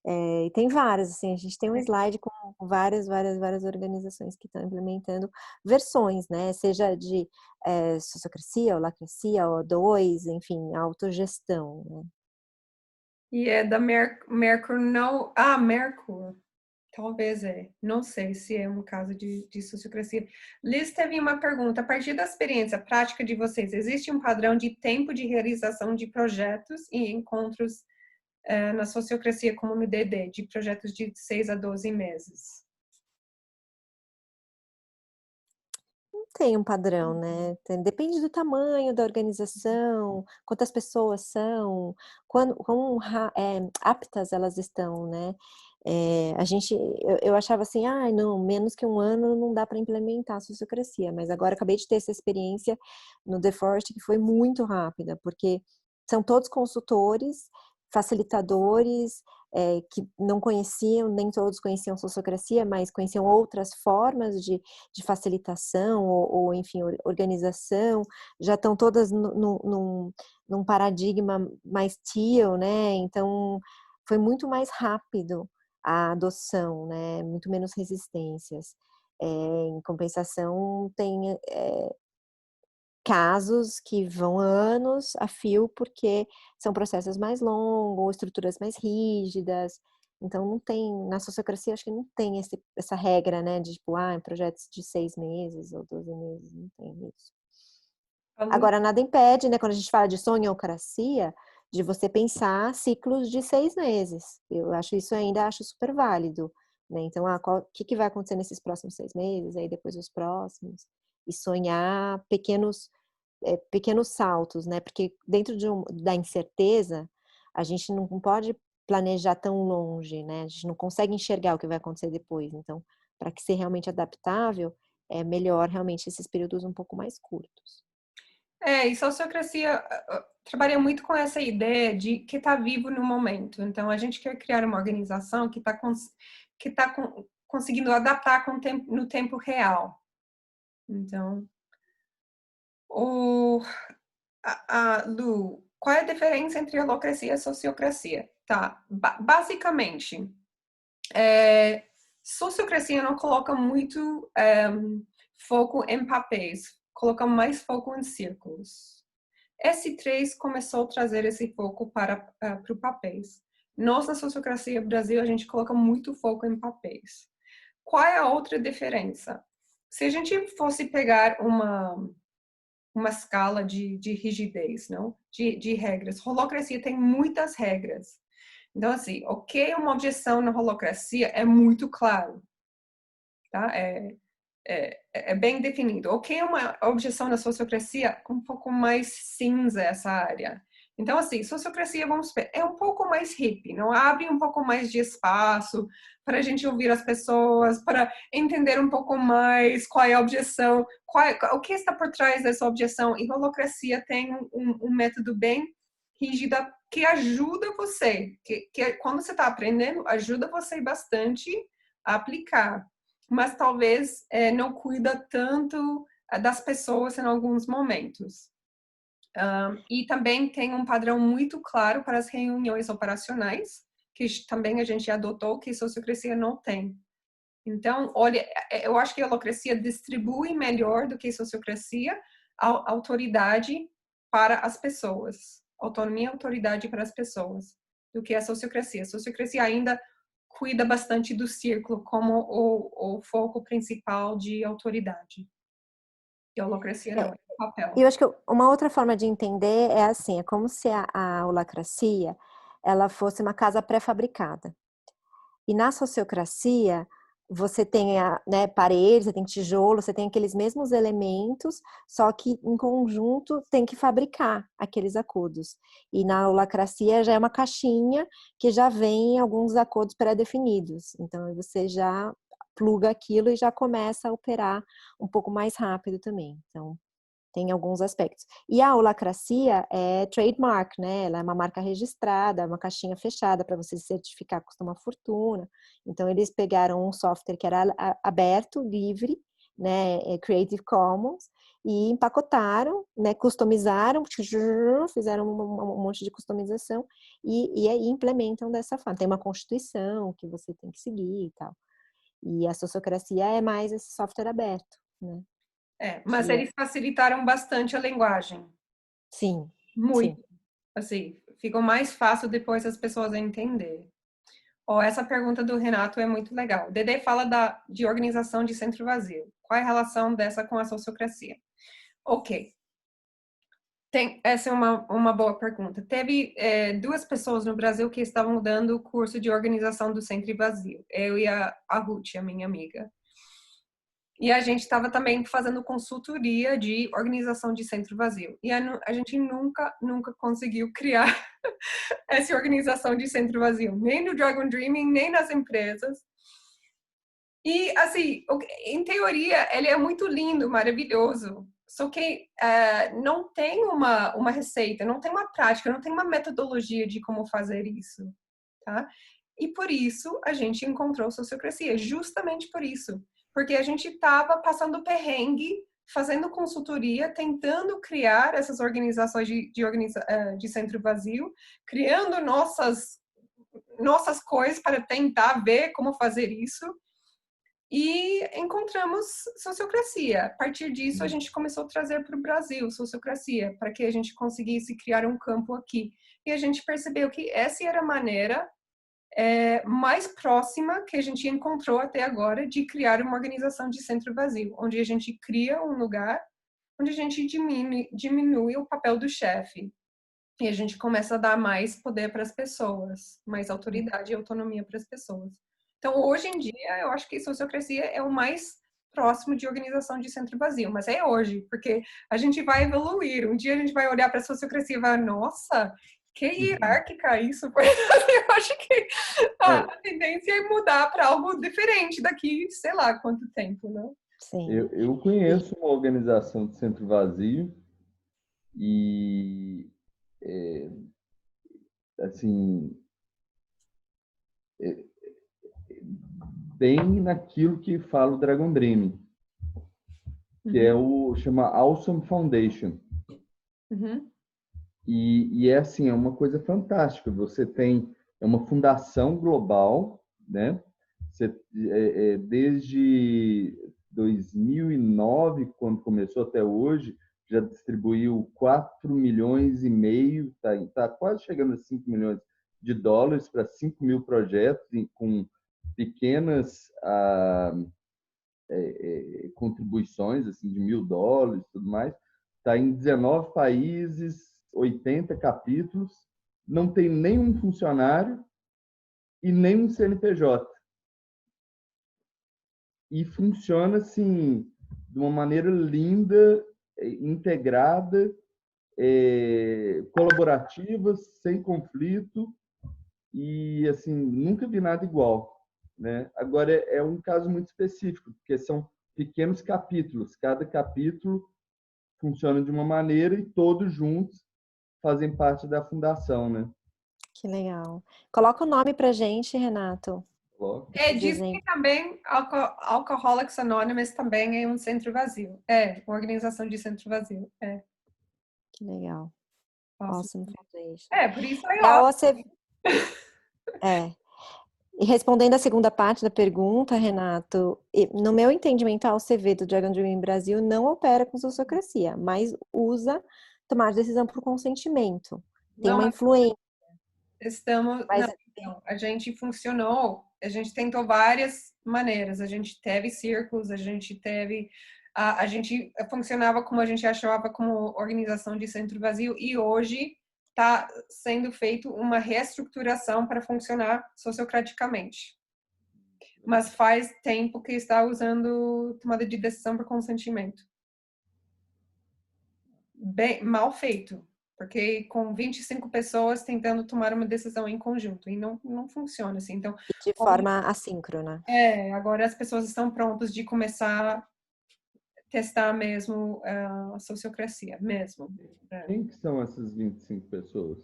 E tem várias, assim, a gente tem um slide com várias organizações que estão implementando versões, né? Seja de sociocracia, holacracia, O2, enfim, autogestão, né? E é da Mercur, não... Ah, Mercur. Talvez não sei se é um caso de sociocracia. Liz teve uma pergunta. A partir da experiência prática de vocês, existe um padrão de tempo de realização de projetos e encontros na sociocracia como no DD, de projetos de 6 a 12 meses? Tem um padrão, né? Depende do tamanho da organização, quantas pessoas são, quão aptas elas estão, né? Eu achava assim, não, menos que um ano não dá para implementar a sociocracia, mas agora acabei de ter essa experiência no The Forest que foi muito rápida, porque são todos consultores, facilitadores, que não conheciam, nem todos conheciam sociocracia, mas conheciam outras formas de facilitação ou enfim, organização, já estão todas num paradigma mais teal, né? Então, foi muito mais rápido a adoção, né? Muito menos resistências. Em compensação, tem casos que vão anos a fio, porque são processos mais longos, estruturas mais rígidas. Então, não tem, na sociocracia, acho que não tem essa regra, né, de tipo, projetos de 6 meses ou 12 meses, não tem isso. Agora, nada impede, né, quando a gente fala de sonhocracia, de você pensar ciclos de 6 meses. Eu acho isso ainda, acho super válido, né? Então, o que vai acontecer nesses próximos 6 meses, aí depois os próximos, e sonhar pequenos saltos, né? Porque dentro da incerteza, a gente não pode planejar tão longe, né? A gente não consegue enxergar o que vai acontecer depois. Então, para que ser realmente adaptável, é melhor realmente esses períodos um pouco mais curtos. E sociocracia trabalha muito com essa ideia de que está vivo no momento. Então, a gente quer criar uma organização que está conseguindo adaptar no tempo real. Então, Lu, qual é a diferença entre holacracia e sociocracia? Tá, basicamente, sociocracia não coloca muito foco em papéis, coloca mais foco em círculos. S3 começou a trazer esse foco para o papéis. Nós, na sociocracia Brasil, a gente coloca muito foco em papéis. Qual é a outra diferença? Se a gente fosse pegar uma escala de rigidez, não? De regras. Holacracia tem muitas regras. Então, assim, o que é uma objeção na holacracia é muito claro. Tá? É bem definido. O que é uma objeção na sociocracia? Um pouco mais cinza essa área. Então, assim, sociocracia, vamos ver, é um pouco mais hippie, não abre um pouco mais de espaço para a gente ouvir as pessoas, para entender um pouco mais qual é a objeção, o que está por trás dessa objeção. E holacracia tem um método bem rígido que ajuda você, que quando você está aprendendo, ajuda você bastante a aplicar, mas talvez não cuida tanto das pessoas em alguns momentos. E também tem um padrão muito claro para as reuniões operacionais, que também a gente adotou, que sociocracia não tem. Então, olha, eu acho que a holacracia distribui melhor do que sociocracia a autoridade para as pessoas. Autonomia e autoridade para as pessoas, do que a sociocracia. A sociocracia ainda cuida bastante do círculo como o foco principal de autoridade. E a holacracia não, é o papel. Eu acho que uma outra forma de entender é assim, é como se a holacracia ela fosse uma casa pré-fabricada. E na sociocracia, você tem né, paredes, você tem tijolo, você tem aqueles mesmos elementos, só que em conjunto tem que fabricar aqueles acordos. E na holacracia já é uma caixinha que já vem alguns acordos pré-definidos. Então você já pluga aquilo e já começa a operar um pouco mais rápido também. Então tem alguns aspectos. E a holacracia é trademark, né? Ela é uma marca registrada, uma caixinha fechada para você se certificar, custa uma fortuna. Então, eles pegaram um software que era aberto, livre, né? Creative Commons, e empacotaram, né? Customizaram, fizeram um monte de customização e aí implementam dessa forma. Tem uma constituição que você tem que seguir e tal. E a sociocracia é mais esse software aberto, né? Mas eles facilitaram bastante a linguagem. Sim. Muito. Sim. Assim, ficou mais fácil depois as pessoas entenderem. Essa pergunta do Renato é muito legal. O Dedê fala de organização de centro vazio. Qual é a relação dessa com a sociocracia? Ok. Essa é uma boa pergunta. Teve duas pessoas no Brasil que estavam dando o curso de organização do centro vazio. Eu e a Ruth, a minha amiga. E a gente estava também fazendo consultoria de organização de centro vazio. E a gente nunca conseguiu criar essa organização de centro vazio, nem no Dragon Dreaming, nem nas empresas. E, assim, em teoria, ele é muito lindo, maravilhoso. Só que não tem uma receita, não tem uma prática, não tem uma metodologia de como fazer isso, tá? E por isso a gente encontrou sociocracia, justamente por isso. Porque a gente estava passando perrengue, fazendo consultoria, tentando criar essas organizações de centro vazio, criando nossas coisas para tentar ver como fazer isso. E encontramos sociocracia. A partir disso, a gente começou a trazer para o Brasil sociocracia, para que a gente conseguisse criar um campo aqui. E a gente percebeu que essa era a maneira mais próxima que a gente encontrou até agora de criar uma organização de centro vazio, onde a gente cria um lugar onde a gente diminui o papel do chefe. E a gente começa a dar mais poder para as pessoas, mais autoridade e autonomia para as pessoas. Então, hoje em dia, eu acho que sociocracia é o mais próximo de organização de centro vazio, mas é hoje, porque a gente vai evoluir. Um dia a gente vai olhar para a sociocracia e vai, nossa, que hierárquica isso. Eu acho que a tendência é mudar para algo diferente daqui, sei lá quanto tempo, não? Sim. Eu conheço uma organização de centro vazio E, assim, bem naquilo que fala o Dragon Dream, que é chama Awesome Foundation. E é assim, é uma coisa fantástica. Você tem uma fundação global, né? Você, desde 2009, quando começou até hoje, já distribuiu 4 milhões e meio, tá quase chegando a 5 milhões de dólares para 5 mil projetos com pequenas contribuições assim, de $1.000 e tudo mais. Está em 19 países, 80 capítulos, não tem nenhum funcionário e nenhum CNPJ. E funciona assim, de uma maneira linda, integrada, colaborativa, sem conflito, e assim, nunca vi nada igual, né? Agora é um caso muito específico, porque são pequenos capítulos, cada capítulo funciona de uma maneira e todos juntos fazem parte da fundação, né? Que legal. Coloca o nome pra gente, Renato. Diz que também Alcoholics Anonymous também é um centro vazio. Uma organização de centro vazio. Que legal. Awesome Foundation. Por isso E a OCV... E respondendo a segunda parte da pergunta, Renato, no meu entendimento, a OCV do Dragon Dream Brasil não opera com sociocracia, mas usa tomar decisão por consentimento. Tem uma influência. A gente funcionou, a gente tentou várias maneiras. A gente teve círculos, a gente funcionava como a gente achava como organização de centro vazio e hoje está sendo feito uma reestruturação para funcionar sociocraticamente. Mas faz tempo que está usando tomada de decisão por consentimento. Bem, mal feito, porque com 25 pessoas tentando tomar uma decisão em conjunto, e não funciona assim. Então, de forma assíncrona. Agora as pessoas estão prontas de começar a testar mesmo a sociocracia, mesmo. Quem que são essas 25 pessoas?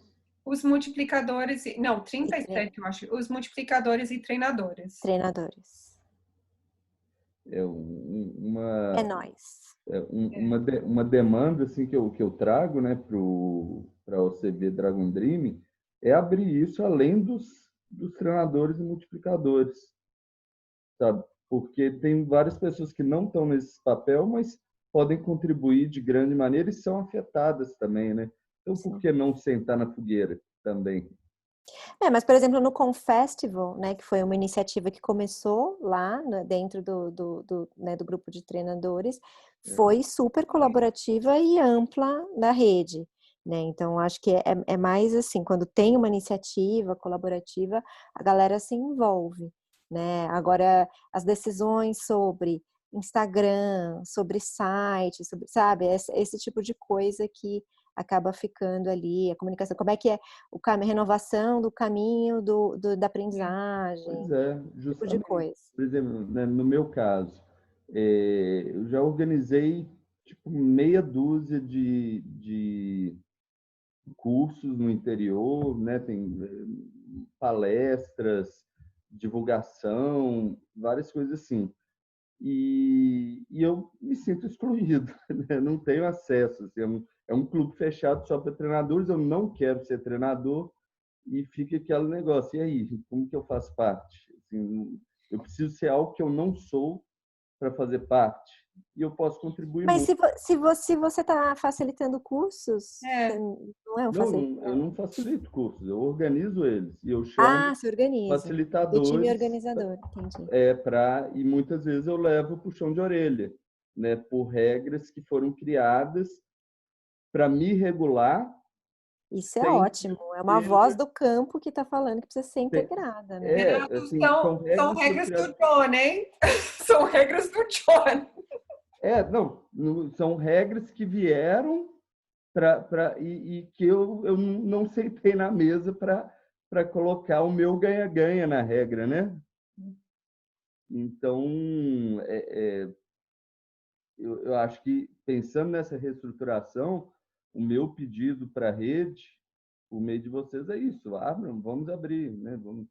Os multiplicadores, não, 37 eu acho, os multiplicadores e treinadores. Treinadores. É nóis. Uma demanda assim, que eu trago, né, para a OCV Dragon Dream é abrir isso além dos treinadores e multiplicadores, sabe? Porque tem várias pessoas que não estão nesse papel, mas podem contribuir de grande maneira e são afetadas também, né? Então, por que não sentar na fogueira também? Mas, por exemplo, no Confestival, né, que foi uma iniciativa que começou lá dentro do grupo de treinadores, foi super colaborativa e ampla da rede, né? Então, acho que é mais assim, quando tem uma iniciativa colaborativa, a galera se envolve, né? Agora, as decisões sobre Instagram, sobre site, sabe? Esse tipo de coisa que acaba ficando ali, a comunicação, como é que é a renovação do caminho da aprendizagem, Pois é, esse tipo de coisa. Por exemplo, né, no meu caso, eu já organizei tipo meia dúzia de cursos no interior, né? Tem palestras, divulgação, várias coisas assim. E eu me sinto excluído, né? Não tenho acesso. Assim, é um clube fechado só para treinadores, eu não quero ser treinador e fica aquele negócio. E aí, como que eu faço parte? Assim, eu preciso ser algo que eu não sou para fazer parte. E eu posso contribuir Mas muito. se você está facilitando cursos, não é um Eu não facilito cursos, eu organizo eles. E eu chamo você organiza. Do time facilitadores organizador, entendi. e muitas vezes eu levo o puxão de orelha, né, por regras que foram criadas para me regular. Isso é ótimo. É uma voz do campo que está falando que precisa ser Tem, integrada, né? assim, São regras do John, hein? São regras do John. São regras que vieram e que eu não sentei na mesa para colocar o meu ganha-ganha na regra, né? Então, eu acho que, pensando nessa reestruturação, o meu pedido para a rede, o meio de vocês é isso, abram, vamos abrir, né? Vamos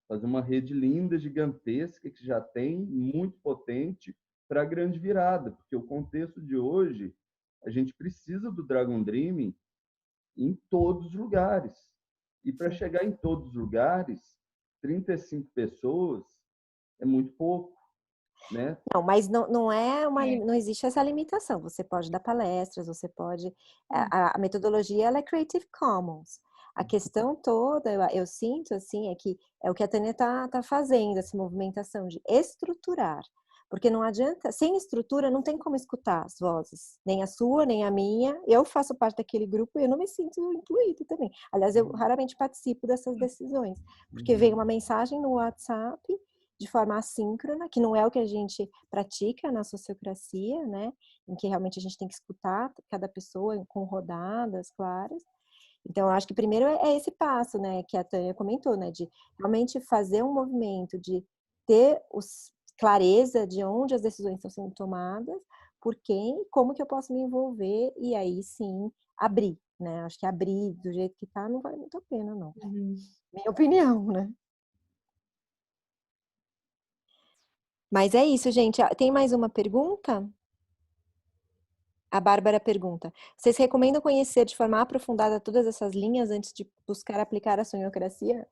fazer uma rede linda, gigantesca, que já tem, muito potente, para a grande virada, porque o contexto de hoje, a gente precisa do Dragon Dreaming em todos os lugares. E para chegar em todos os lugares, 35 pessoas é muito pouco, né? Não, mas não é É. não existe essa limitação. Você pode dar palestras, você pode. A metodologia ela é Creative Commons. A questão toda, eu sinto assim, é que é o que a Tânia tá fazendo, essa movimentação de estruturar. Porque não adianta, sem estrutura não tem como escutar as vozes, nem a sua, nem a minha. Eu faço parte daquele grupo e eu não me sinto incluída também. Aliás, eu raramente participo dessas decisões, porque vem uma mensagem no WhatsApp de forma assíncrona, que não é o que a gente pratica na sociocracia, né? Em que realmente a gente tem que escutar cada pessoa com rodadas claras. Então, eu acho que primeiro é esse passo, né? Que a Tânia comentou, né? De realmente fazer um movimento, de ter clareza de onde as decisões estão sendo tomadas, por quem, como que eu posso me envolver, e aí sim abrir, né? Acho que abrir do jeito que tá não vale muito a pena, não. Minha opinião, né? Mas é isso, gente. Tem mais uma pergunta? A Bárbara pergunta: vocês recomendam conhecer de forma aprofundada todas essas linhas antes de buscar aplicar a sonhocracia?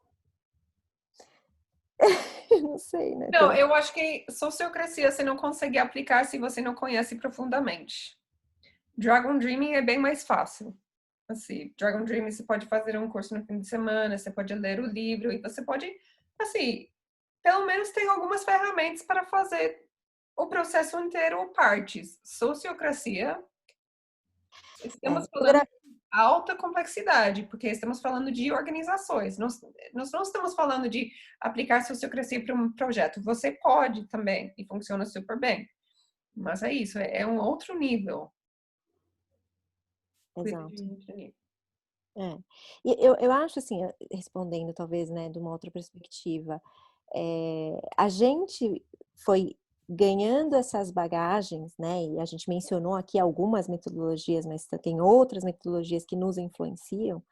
Não sei, né? Não, eu acho que sociocracia você não consegue aplicar se você não conhece profundamente. Dragon Dreaming é bem mais fácil. Assim, Dragon Dreaming você pode fazer um curso no fim de semana, você pode ler o livro e você pode, assim, pelo menos tem algumas ferramentas para fazer o processo inteiro ou partes. Sociocracia, estamos falando de alta complexidade, porque estamos falando de organizações. Nós não estamos falando de aplicar sociocracia para um projeto. Você pode também, e funciona super bem. Mas é isso, é um outro nível. Exato. É. E eu acho assim, respondendo talvez, né, de uma outra perspectiva, a gente foi ganhando essas bagagens, né, e a gente mencionou aqui algumas metodologias, mas tem outras metodologias que nos influenciam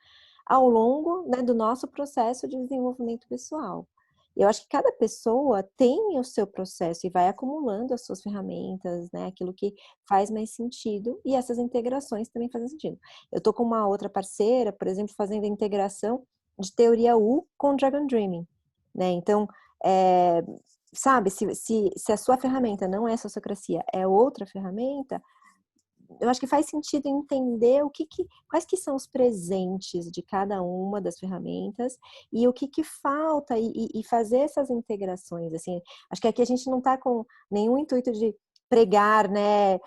ao longo, né, do nosso processo de desenvolvimento pessoal. Eu acho que cada pessoa tem o seu processo e vai acumulando as suas ferramentas, né, aquilo que faz mais sentido, e essas integrações também fazem sentido. Eu tô com uma outra parceira, por exemplo, fazendo a integração de teoria U com Dragon Dreaming, né? Então, é, sabe, se a sua ferramenta não é sociocracia, é outra ferramenta, eu acho que faz sentido entender quais que são os presentes de cada uma das ferramentas e o que falta e fazer essas integrações, assim. Acho que aqui a gente não está com nenhum intuito de pregar, né,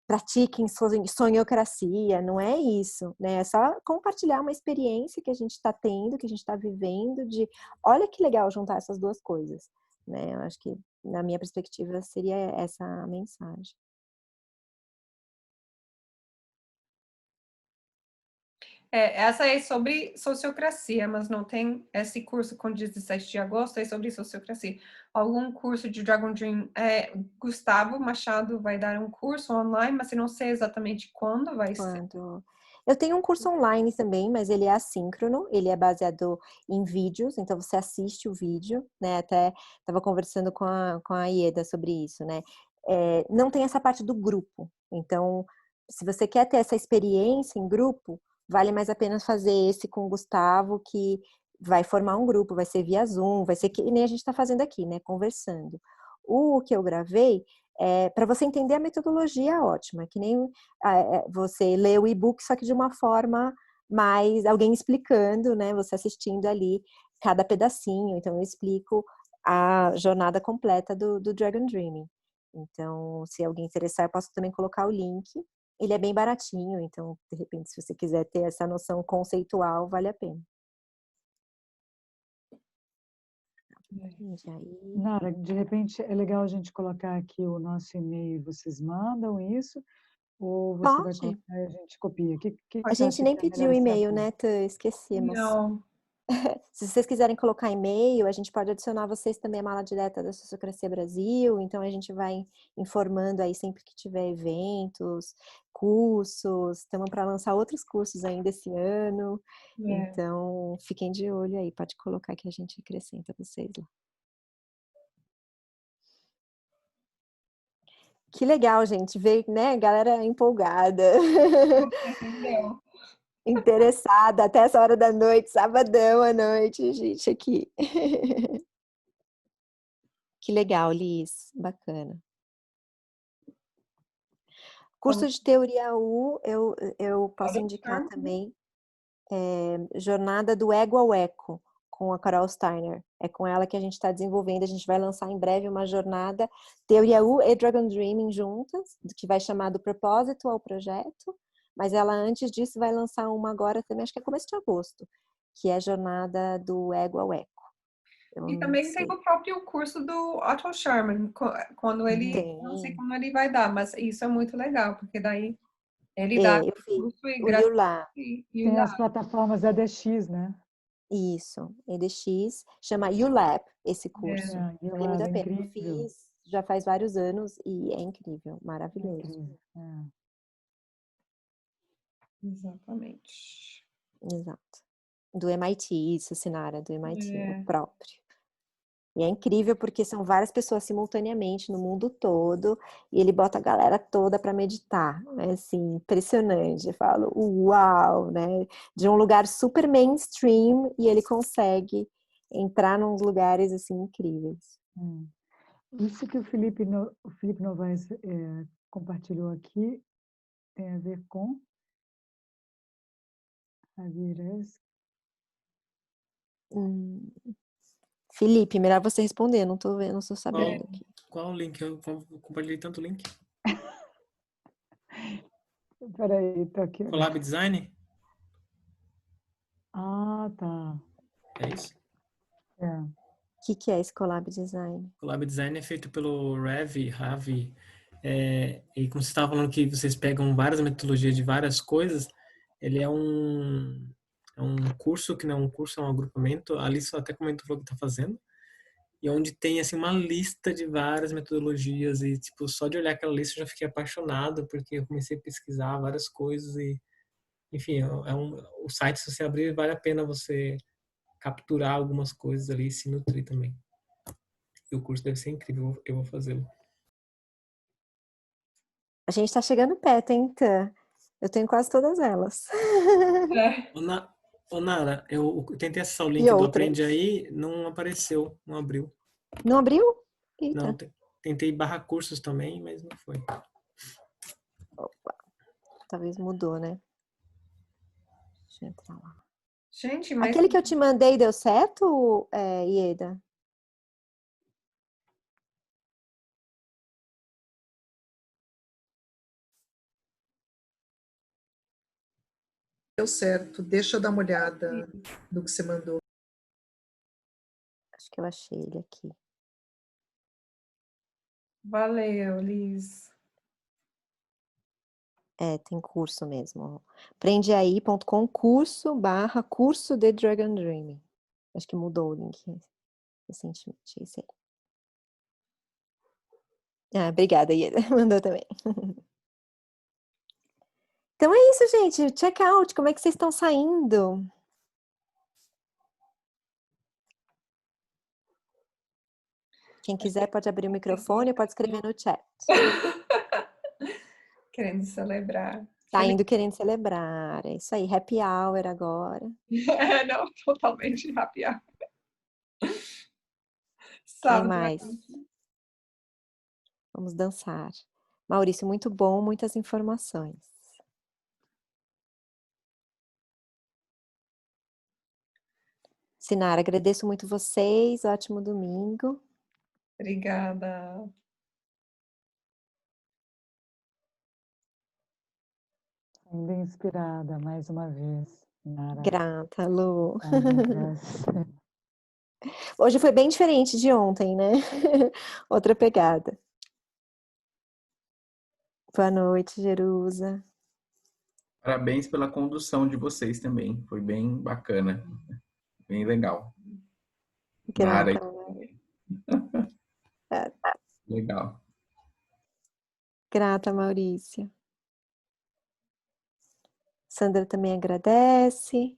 pratiquem sonhocracia, não é isso, né? É só compartilhar uma experiência que a gente está tendo, que a gente está vivendo, de olha que legal juntar essas duas coisas, né? Eu acho que, na minha perspectiva, seria essa a mensagem. Essa é sobre sociocracia, mas não tem esse curso com 17 de agosto, é sobre sociocracia. Algum curso de Dragon Dream, Gustavo Machado vai dar um curso online, mas eu não sei exatamente quando vai ser. Eu tenho um curso online também, mas ele é assíncrono, ele é baseado em vídeos, então você assiste o vídeo, né? Até estava conversando com a Ieda sobre isso, né? Não tem essa parte do grupo, então se você quer ter essa experiência em grupo, vale mais a pena fazer esse com o Gustavo, que vai formar um grupo, vai ser via Zoom, vai ser que nem a gente está fazendo aqui, né? Conversando. O que eu gravei, para você entender a metodologia é ótima, que nem você lê o e-book, só que de uma forma mais alguém explicando, né? Você assistindo ali cada pedacinho. Então, eu explico a jornada completa do Dragon Dreaming. Então, se alguém interessar, eu posso também colocar o link. Ele é bem baratinho, então, de repente, se você quiser ter essa noção conceitual, vale a pena. Nara, de repente é legal a gente colocar aqui o nosso e-mail, vocês mandam isso? Ou você vai Pode. colocar e a gente copia? Que A você gente acha nem que é pediu melhor e-mail, estratégia? né, Tã? Esquecemos. Não. Se vocês quiserem colocar e-mail, a gente pode adicionar vocês também a mala direta da Sociocracia Brasil, então a gente vai informando aí sempre que tiver eventos, cursos, estamos para lançar outros cursos ainda esse ano, então fiquem de olho aí, pode colocar que a gente acrescenta vocês lá. Que legal, gente, ver, né, galera empolgada. Entendeu? Interessada até essa hora da noite, sabadão à noite, gente, aqui. Que legal, Liz, bacana. Curso de teoria U, eu posso indicar também Jornada do Ego ao Eco, com a Carol Steiner. É com ela que a gente está desenvolvendo, a gente vai lançar em breve uma jornada Teoria U e Dragon Dreaming juntas, que vai chamar do propósito ao projeto, mas ela antes disso vai lançar uma agora também, acho que é começo de agosto, que é a Jornada do Ego ao Eco. E também tem o próprio curso do Otto Sherman, quando ele, não sei como ele vai dar, mas isso é muito legal, porque daí ele dá eu vi, curso e o YouLab. Tem as plataformas EDX, né? Isso, EDX, chama YouLab esse curso. Vale muito a pena. Eu fiz já faz vários anos e é incrível, maravilhoso. Incrível. Exatamente. Exato. Do MIT, isso, Sinara, do MIT, o próprio. E é incrível porque são várias pessoas simultaneamente no mundo todo e ele bota a galera toda para meditar. É assim, impressionante. Eu falo, uau, né? De um lugar super mainstream e ele consegue entrar nos lugares assim incríveis. Isso que o Felipe Novaes compartilhou aqui tem a ver com a Vires. Felipe, melhor você responder, não tô vendo, não estou sabendo aqui. Qual o link? Eu compartilhei tanto link. Peraí, tô aqui. Collab Design? Ah, tá. É isso? O que é esse Collab Design? Collab Design é feito pelo Ravi. E como você estava falando que vocês pegam várias metodologias de várias coisas, ele é um curso que não é um curso, é um agrupamento. A Alice até comentou o que está fazendo. E onde tem assim uma lista de várias metodologias e tipo só de olhar aquela lista eu já fiquei apaixonado porque eu comecei a pesquisar várias coisas e enfim, o site se você abrir vale a pena você capturar algumas coisas ali e se nutrir também. E o curso deve ser incrível, eu vou fazê-lo. A gente tá chegando perto, hein, Tan? Eu tenho quase todas elas. Ô, Nara, eu tentei acessar o link E do outras? Aprende Aí, não apareceu, não abriu. Não abriu? Eita. Não, tentei barra cursos também, mas não foi. Opa. Talvez mudou, né? Deixa eu entrar lá. Gente, mas... Aquele que eu te mandei deu certo, Ieda? Deu certo. Deixa eu dar uma olhada no que você mandou. Acho que eu achei ele aqui. Valeu, Liz. Tem curso mesmo. Aprendeaí.com curso de Dragon Dreaming. Acho que mudou o link recentemente. Esse aí. Obrigada, Ieda. Mandou também. Então é isso, gente. Check out. Como é que vocês estão saindo? Quem quiser pode abrir o microfone, pode escrever no chat. Querendo celebrar. Tá indo querendo celebrar. É isso aí. Happy hour agora. Não, totalmente happy hour. Quem mais? Vamos dançar. Maurício, muito bom, muitas informações. Sinara, agradeço muito vocês. Ótimo domingo. Obrigada. Ainda inspirada, mais uma vez, Nara. Grata, Lu. Graças. Hoje foi bem diferente de ontem, né? Outra pegada. Boa noite, Jerusa. Parabéns pela condução de vocês também, foi bem bacana. bem legal. Grata. Mara, legal. Grata, Maurícia. Sandra também agradece.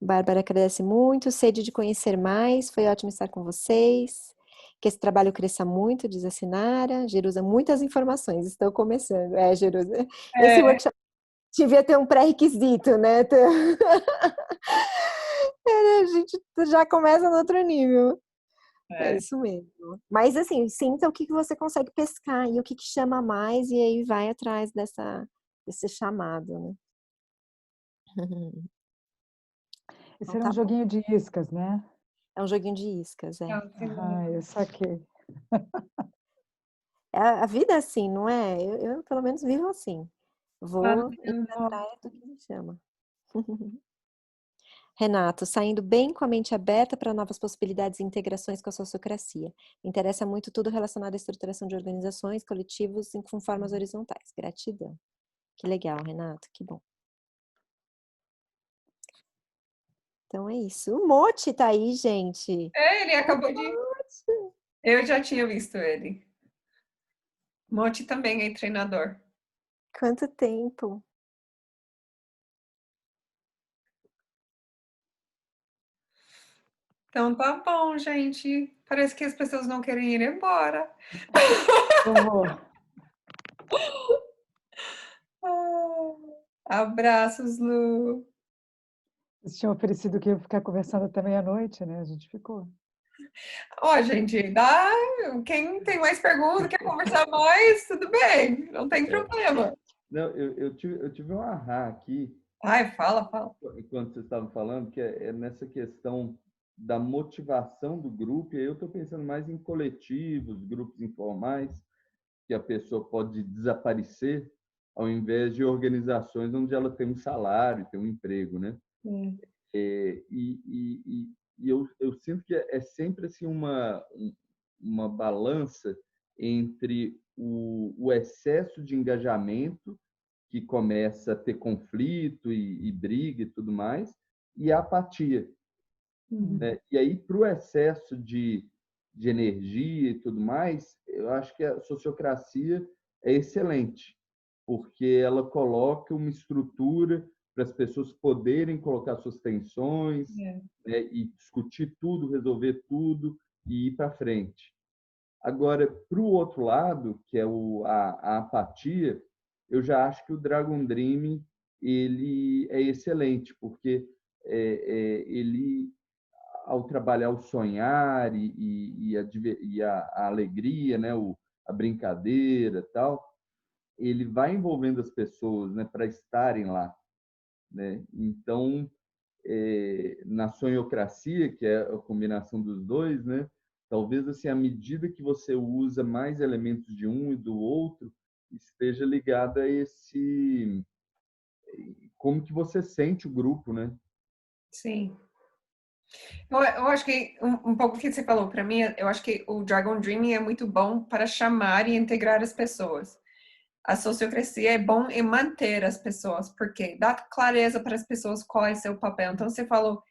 Bárbara agradece muito. Sede de conhecer mais. Foi ótimo estar com vocês. Que esse trabalho cresça muito, diz a Sinara. Jerusa, muitas informações. Estou começando. Jerusa. Esse workshop devia ter um pré-requisito, né? A gente já começa no outro nível. É isso mesmo. Mas assim, sinta o que você consegue pescar e o que chama mais, e aí vai atrás desse chamado, né? Esse Então, era tá um bom. joguinho de iscas, né? É um joguinho de iscas, é. Eu saquei. A vida é assim, não é? Eu pelo menos vivo assim. Vou indo atrás do que me chama. Renato, saindo bem com a mente aberta para novas possibilidades e integrações com a sociocracia. Me interessa muito tudo relacionado à estruturação de organizações, coletivos com formas horizontais. Gratidão. Que legal, Renato, que bom. Então é isso. O Mote tá aí, gente. Ele acabou de... Eu já tinha visto ele. Monte também é treinador. Quanto tempo. Então tá bom, gente. Parece que as pessoas não querem ir embora. Eu vou. Abraços, Lu. Eles tinham oferecido que ia ficar conversando até meia-noite, né? A gente ficou. Ó, gente, quem tem mais perguntas, quer conversar mais, tudo bem, não tem problema. Não, eu tive um ahá aqui. Ai, fala. Enquanto vocês estavam falando, que é nessa questão da motivação do grupo, e aí eu estou pensando mais em coletivos, grupos informais, que a pessoa pode desaparecer, ao invés de organizações onde ela tem um salário, tem um emprego, né? E eu sinto que é sempre assim uma balança entre o excesso de engajamento, que começa a ter conflito e briga e tudo mais, e a apatia. Né? E aí, para o excesso de energia e tudo mais, eu acho que a sociocracia é excelente, porque ela coloca uma estrutura para as pessoas poderem colocar suas tensões, né, e discutir tudo, resolver tudo e ir para frente. Agora, para o outro lado, que é a apatia, eu já acho que o Dragon Dream ele é excelente, porque ele, ao trabalhar o sonhar e a alegria, né, a brincadeira tal, ele vai envolvendo as pessoas, né, para estarem lá. Né? Então, na sonhocracia, que é a combinação dos dois, né? Talvez assim, à medida que você usa mais elementos de um e do outro, esteja ligada a esse como que você sente o grupo, né? Sim. Eu acho que um pouco o que você falou para mim, eu acho que o Dragon Dreaming é muito bom para chamar e integrar as pessoas. A sociocracia é bom em manter as pessoas, porque dá clareza para as pessoas qual é seu papel. Então você falou,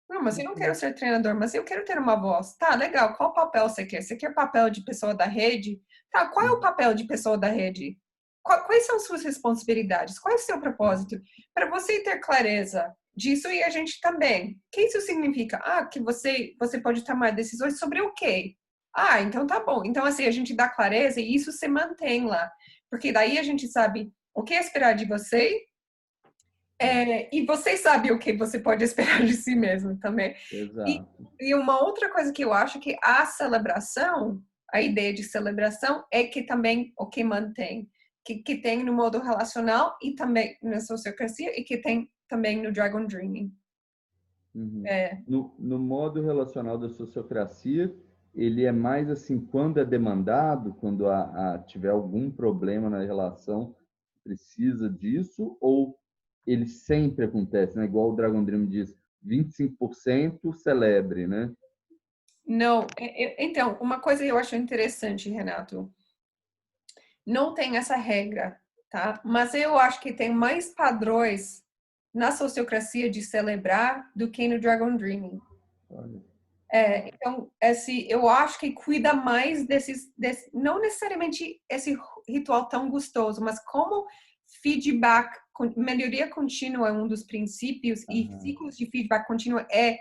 não, mas eu não quero ser treinador, mas eu quero ter uma voz. Tá, legal. Qual papel você quer? Você quer papel de pessoa da rede? Tá, qual é o papel de pessoa da rede? Quais são suas responsabilidades? Qual é o seu propósito? Para você ter clareza disso e a gente também. O que isso significa? Que você pode tomar decisões sobre o quê? Então tá bom. Então, assim, a gente dá clareza e isso se mantém lá. Porque daí a gente sabe o que esperar de você e você sabe o que você pode esperar de si mesmo também. Exato. E uma outra coisa que eu acho que a celebração, a ideia de celebração é que também o que mantém, que tem no modo relacional e também na sociocracia e que tem também no Dragon Dreaming. Uhum. No modo relacional da sociocracia, ele é mais assim, quando é demandado, quando tiver algum problema na relação, precisa disso, ou ele sempre acontece, né? Igual o Dragon Dream diz, 25% celebre, né? Não, então, uma coisa que eu acho interessante, Renato, não tem essa regra, tá? Mas eu acho que tem mais padrões na sociocracia de celebrar do que no Dragon Dreaming. Olha. Então, eu acho que cuida mais não necessariamente esse ritual tão gostoso, mas como feedback, melhoria contínua é um dos princípios e ciclos de feedback contínuo é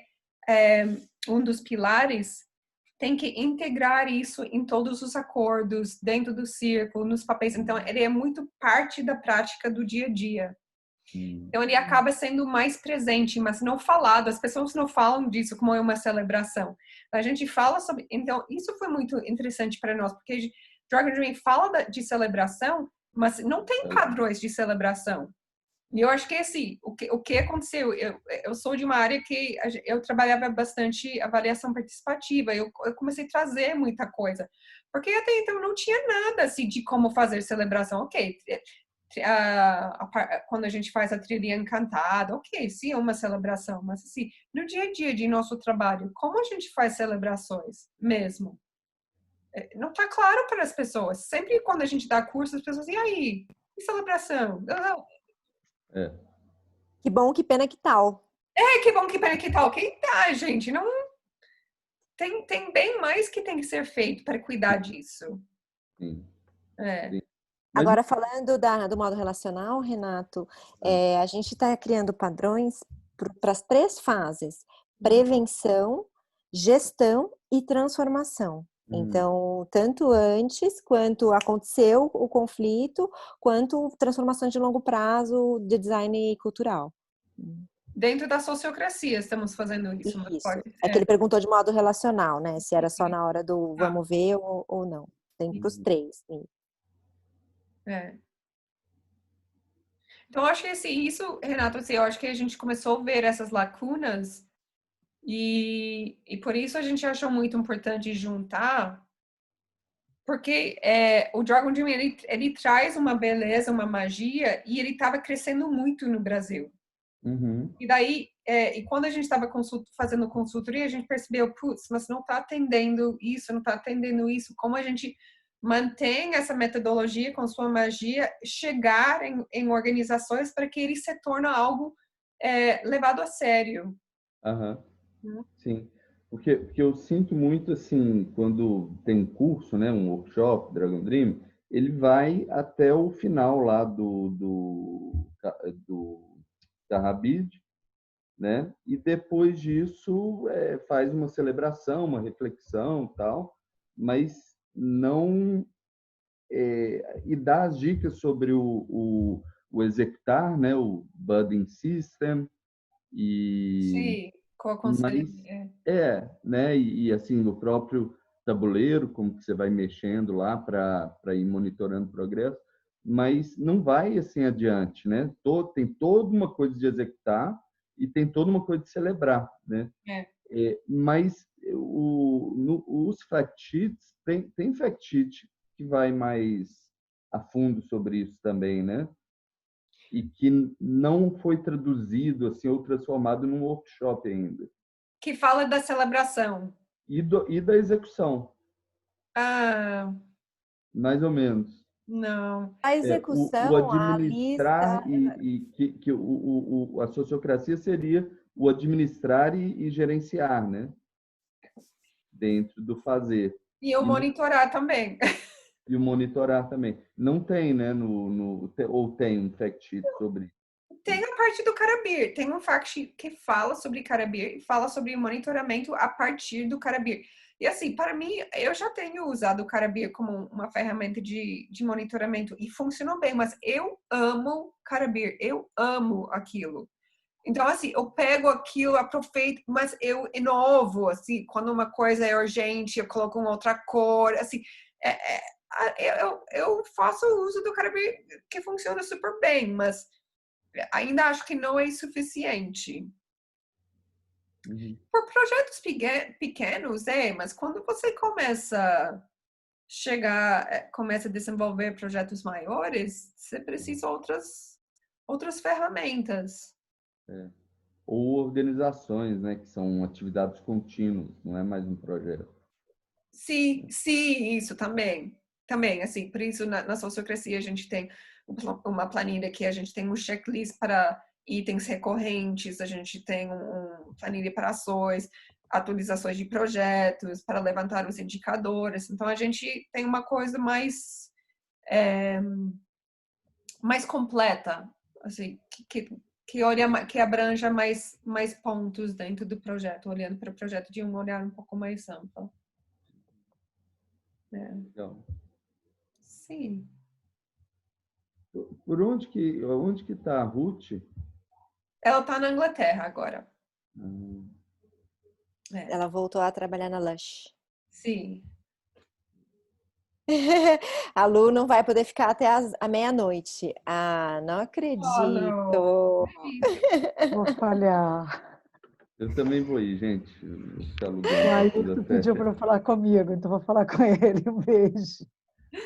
um dos pilares, tem que integrar isso em todos os acordos, dentro do círculo, nos papéis. Então, ele é muito parte da prática do dia a dia. Então, ele acaba sendo mais presente, mas não falado. As pessoas não falam disso como é uma celebração. A gente fala sobre... Então, isso foi muito interessante para nós, porque Dragon Dream fala de celebração, mas não tem padrões de celebração. E eu acho que, assim, o que aconteceu? Eu sou de uma área que eu trabalhava bastante avaliação participativa. Eu comecei a trazer muita coisa. Porque até então não tinha nada, assim, de como fazer celebração. Ok, quando a gente faz a trilha encantada, ok, sim, é uma celebração, mas assim, no dia a dia de nosso trabalho, como a gente faz celebrações mesmo? Não está claro para as pessoas. Sempre quando a gente dá curso, as pessoas, e aí? Que celebração? Que bom, que pena, que tal? Que bom, que pena, que tal? Que tá, gente? Não tem bem mais que tem que ser feito para cuidar disso. Sim. Sim. Mas... Agora, falando do modo relacional, Renato, a gente está criando padrões para as 3 fases: prevenção, gestão e transformação. Então, tanto antes, quanto aconteceu o conflito, quanto transformação de longo prazo de design cultural. Dentro da sociocracia estamos fazendo isso. Isso. É que ele perguntou de modo relacional, né? Se era só Sim. na hora do vamos ver ou não. Tem para os 3. Então, eu acho que assim, isso, Renato, assim, eu acho que a gente começou a ver essas lacunas e por isso a gente achou muito importante juntar, porque o Dragon Dream, ele traz uma beleza, uma magia, e ele estava crescendo muito no Brasil. E daí, e quando a gente estava fazendo consultoria, a gente percebeu, putz, mas não está atendendo isso, não está atendendo isso, como a gente mantém essa metodologia com sua magia, chegar em organizações para que ele se torne algo levado a sério. Sim, porque eu sinto muito assim, quando tem curso, né, um workshop, Dragon Dream, ele vai até o final lá da Habib, né? E depois disso faz uma celebração, uma reflexão, tal, mas não e dá as dicas sobre o executar, né? O budding system Sim, com a mas né? E assim o próprio tabuleiro, como que você vai mexendo lá para ir monitorando o progresso, mas não vai assim adiante, né? Tem toda uma coisa de executar e tem toda uma coisa de celebrar, né? Mas os fact sheets tem fact sheet que vai mais a fundo sobre isso também, né? E que não foi traduzido assim ou transformado num workshop ainda. Que fala da celebração. E da execução. Mais ou menos. Não. A execução, o administrar a lista... e que a sociocracia seria o administrar e gerenciar, né? Dentro do fazer. E eu monitorar também. E o monitorar também. Não tem, né? Ou tem um fact sheet sobre isso? Tem a parte do Karabir. Tem um fact sheet que fala sobre Karabir e fala sobre monitoramento a partir do Karabir. E assim, para mim, eu já tenho usado o Karabir como uma ferramenta de monitoramento e funcionou bem, mas eu amo Karabir. Eu amo aquilo. Então, assim, eu pego aquilo, aproveito, mas eu inovo, assim, quando uma coisa é urgente, eu coloco uma outra cor, assim, eu faço o uso do Karabir que funciona super bem, mas ainda acho que não é suficiente. Por projetos pequenos, mas quando você começa a desenvolver projetos maiores, você precisa outras ferramentas. Ou organizações, né, que são atividades contínuas, não é mais um projeto. Sim, isso também. Também, assim, por isso na sociocracia a gente tem uma planilha que a gente tem um checklist para itens recorrentes, a gente tem um planilha para ações, atualizações de projetos, para levantar os indicadores. Então, a gente tem uma coisa mais completa, assim, que abranja mais pontos dentro do projeto, olhando para o projeto de um olhar um pouco mais amplo. Legal. Sim. Por onde que tá a Ruth? Ela está na Inglaterra agora. Ela voltou a trabalhar na Lush. Sim. A Lu não vai poder ficar até a meia-noite. Ah, não acredito. Vou falhar. Eu também vou ir, gente. Esse aluguel O tá Ailton tudo até. pediu para falar comigo, então vou falar com ele. Um beijo.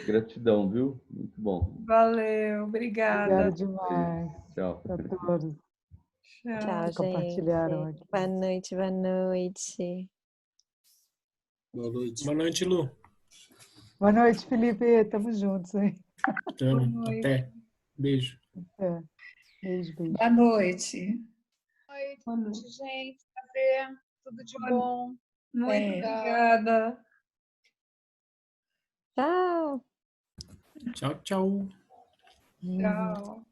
Gratidão, viu? Muito bom. Valeu, obrigada. Obrigada demais Tchau. a todos Tchau, que compartilharam gente. aqui. Boa noite, boa noite. Boa noite. Boa noite, Lu. Boa noite, Felipe. Tamo juntos, hein? Tamo. Até. Beijo. É. Beijo, beijo. Boa noite. Boa noite. Gente. Prazer. Tudo de bom. Muito obrigada. Tchau. Tchau, tchau. Tchau.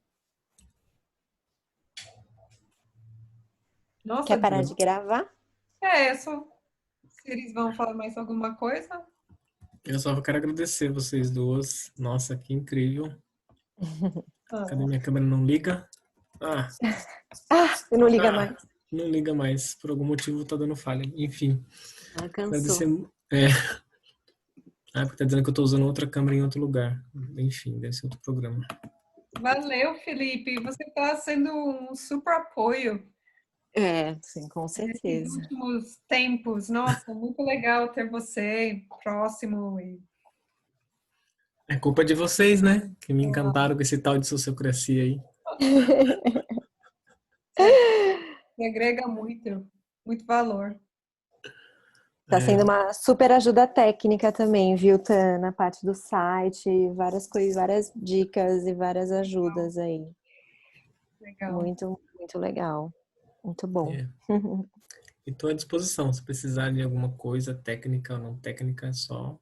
Nossa, Quer parar de gravar? isso. Se eles vão falar mais alguma coisa? Eu só quero agradecer vocês duas. Nossa, que incrível. Cadê minha câmera? Não liga? Ah, Não liga mais. não liga mais. Por algum motivo tá dando falha. Enfim. Cansou. Porque tá dizendo que eu tô usando outra câmera em outro lugar. Enfim, deve ser outro programa. Valeu, Felipe. Você está sendo um super apoio Sim, com nesses certeza. últimos tempos. Nossa, muito legal ter você próximo. É culpa de vocês, né? Que me encantaram com esse tal de sociocracia aí. Me agrega muito valor. Tá sendo uma super ajuda técnica também, viu, Tan? Na parte do site, várias coisas, várias dicas e várias ajudas aí. Legal. Muito, muito legal. Muito bom. E estou à disposição. Se precisar de alguma coisa técnica ou não técnica, é só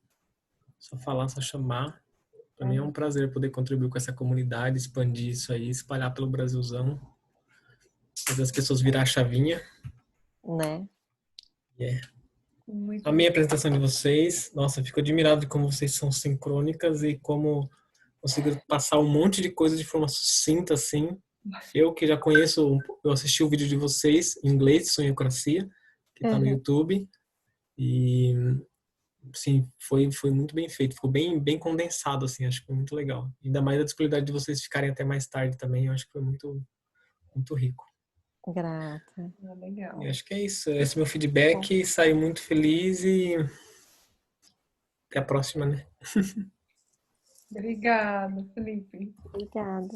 falar, só chamar. Para mim é um prazer poder contribuir com essa comunidade, expandir isso aí, espalhar pelo Brasilzão, fazer as pessoas virar a chavinha. Né? Amei a apresentação de vocês. Nossa, fico admirado de como vocês são sincrônicas e como conseguiram passar um monte de coisa de forma sucinta, assim. Eu que já conheço, eu assisti o vídeo de vocês em inglês, Sonhocracia, que está no YouTube. E, sim, foi muito bem feito. Ficou bem condensado, assim. Acho que foi muito legal. Ainda mais a disponibilidade de vocês ficarem até mais tarde também. Eu acho que foi muito, muito rico. Grata. Legal. E acho que é isso. Esse é o meu feedback. Saí muito feliz e até a próxima, né? Obrigada, Felipe. Obrigada.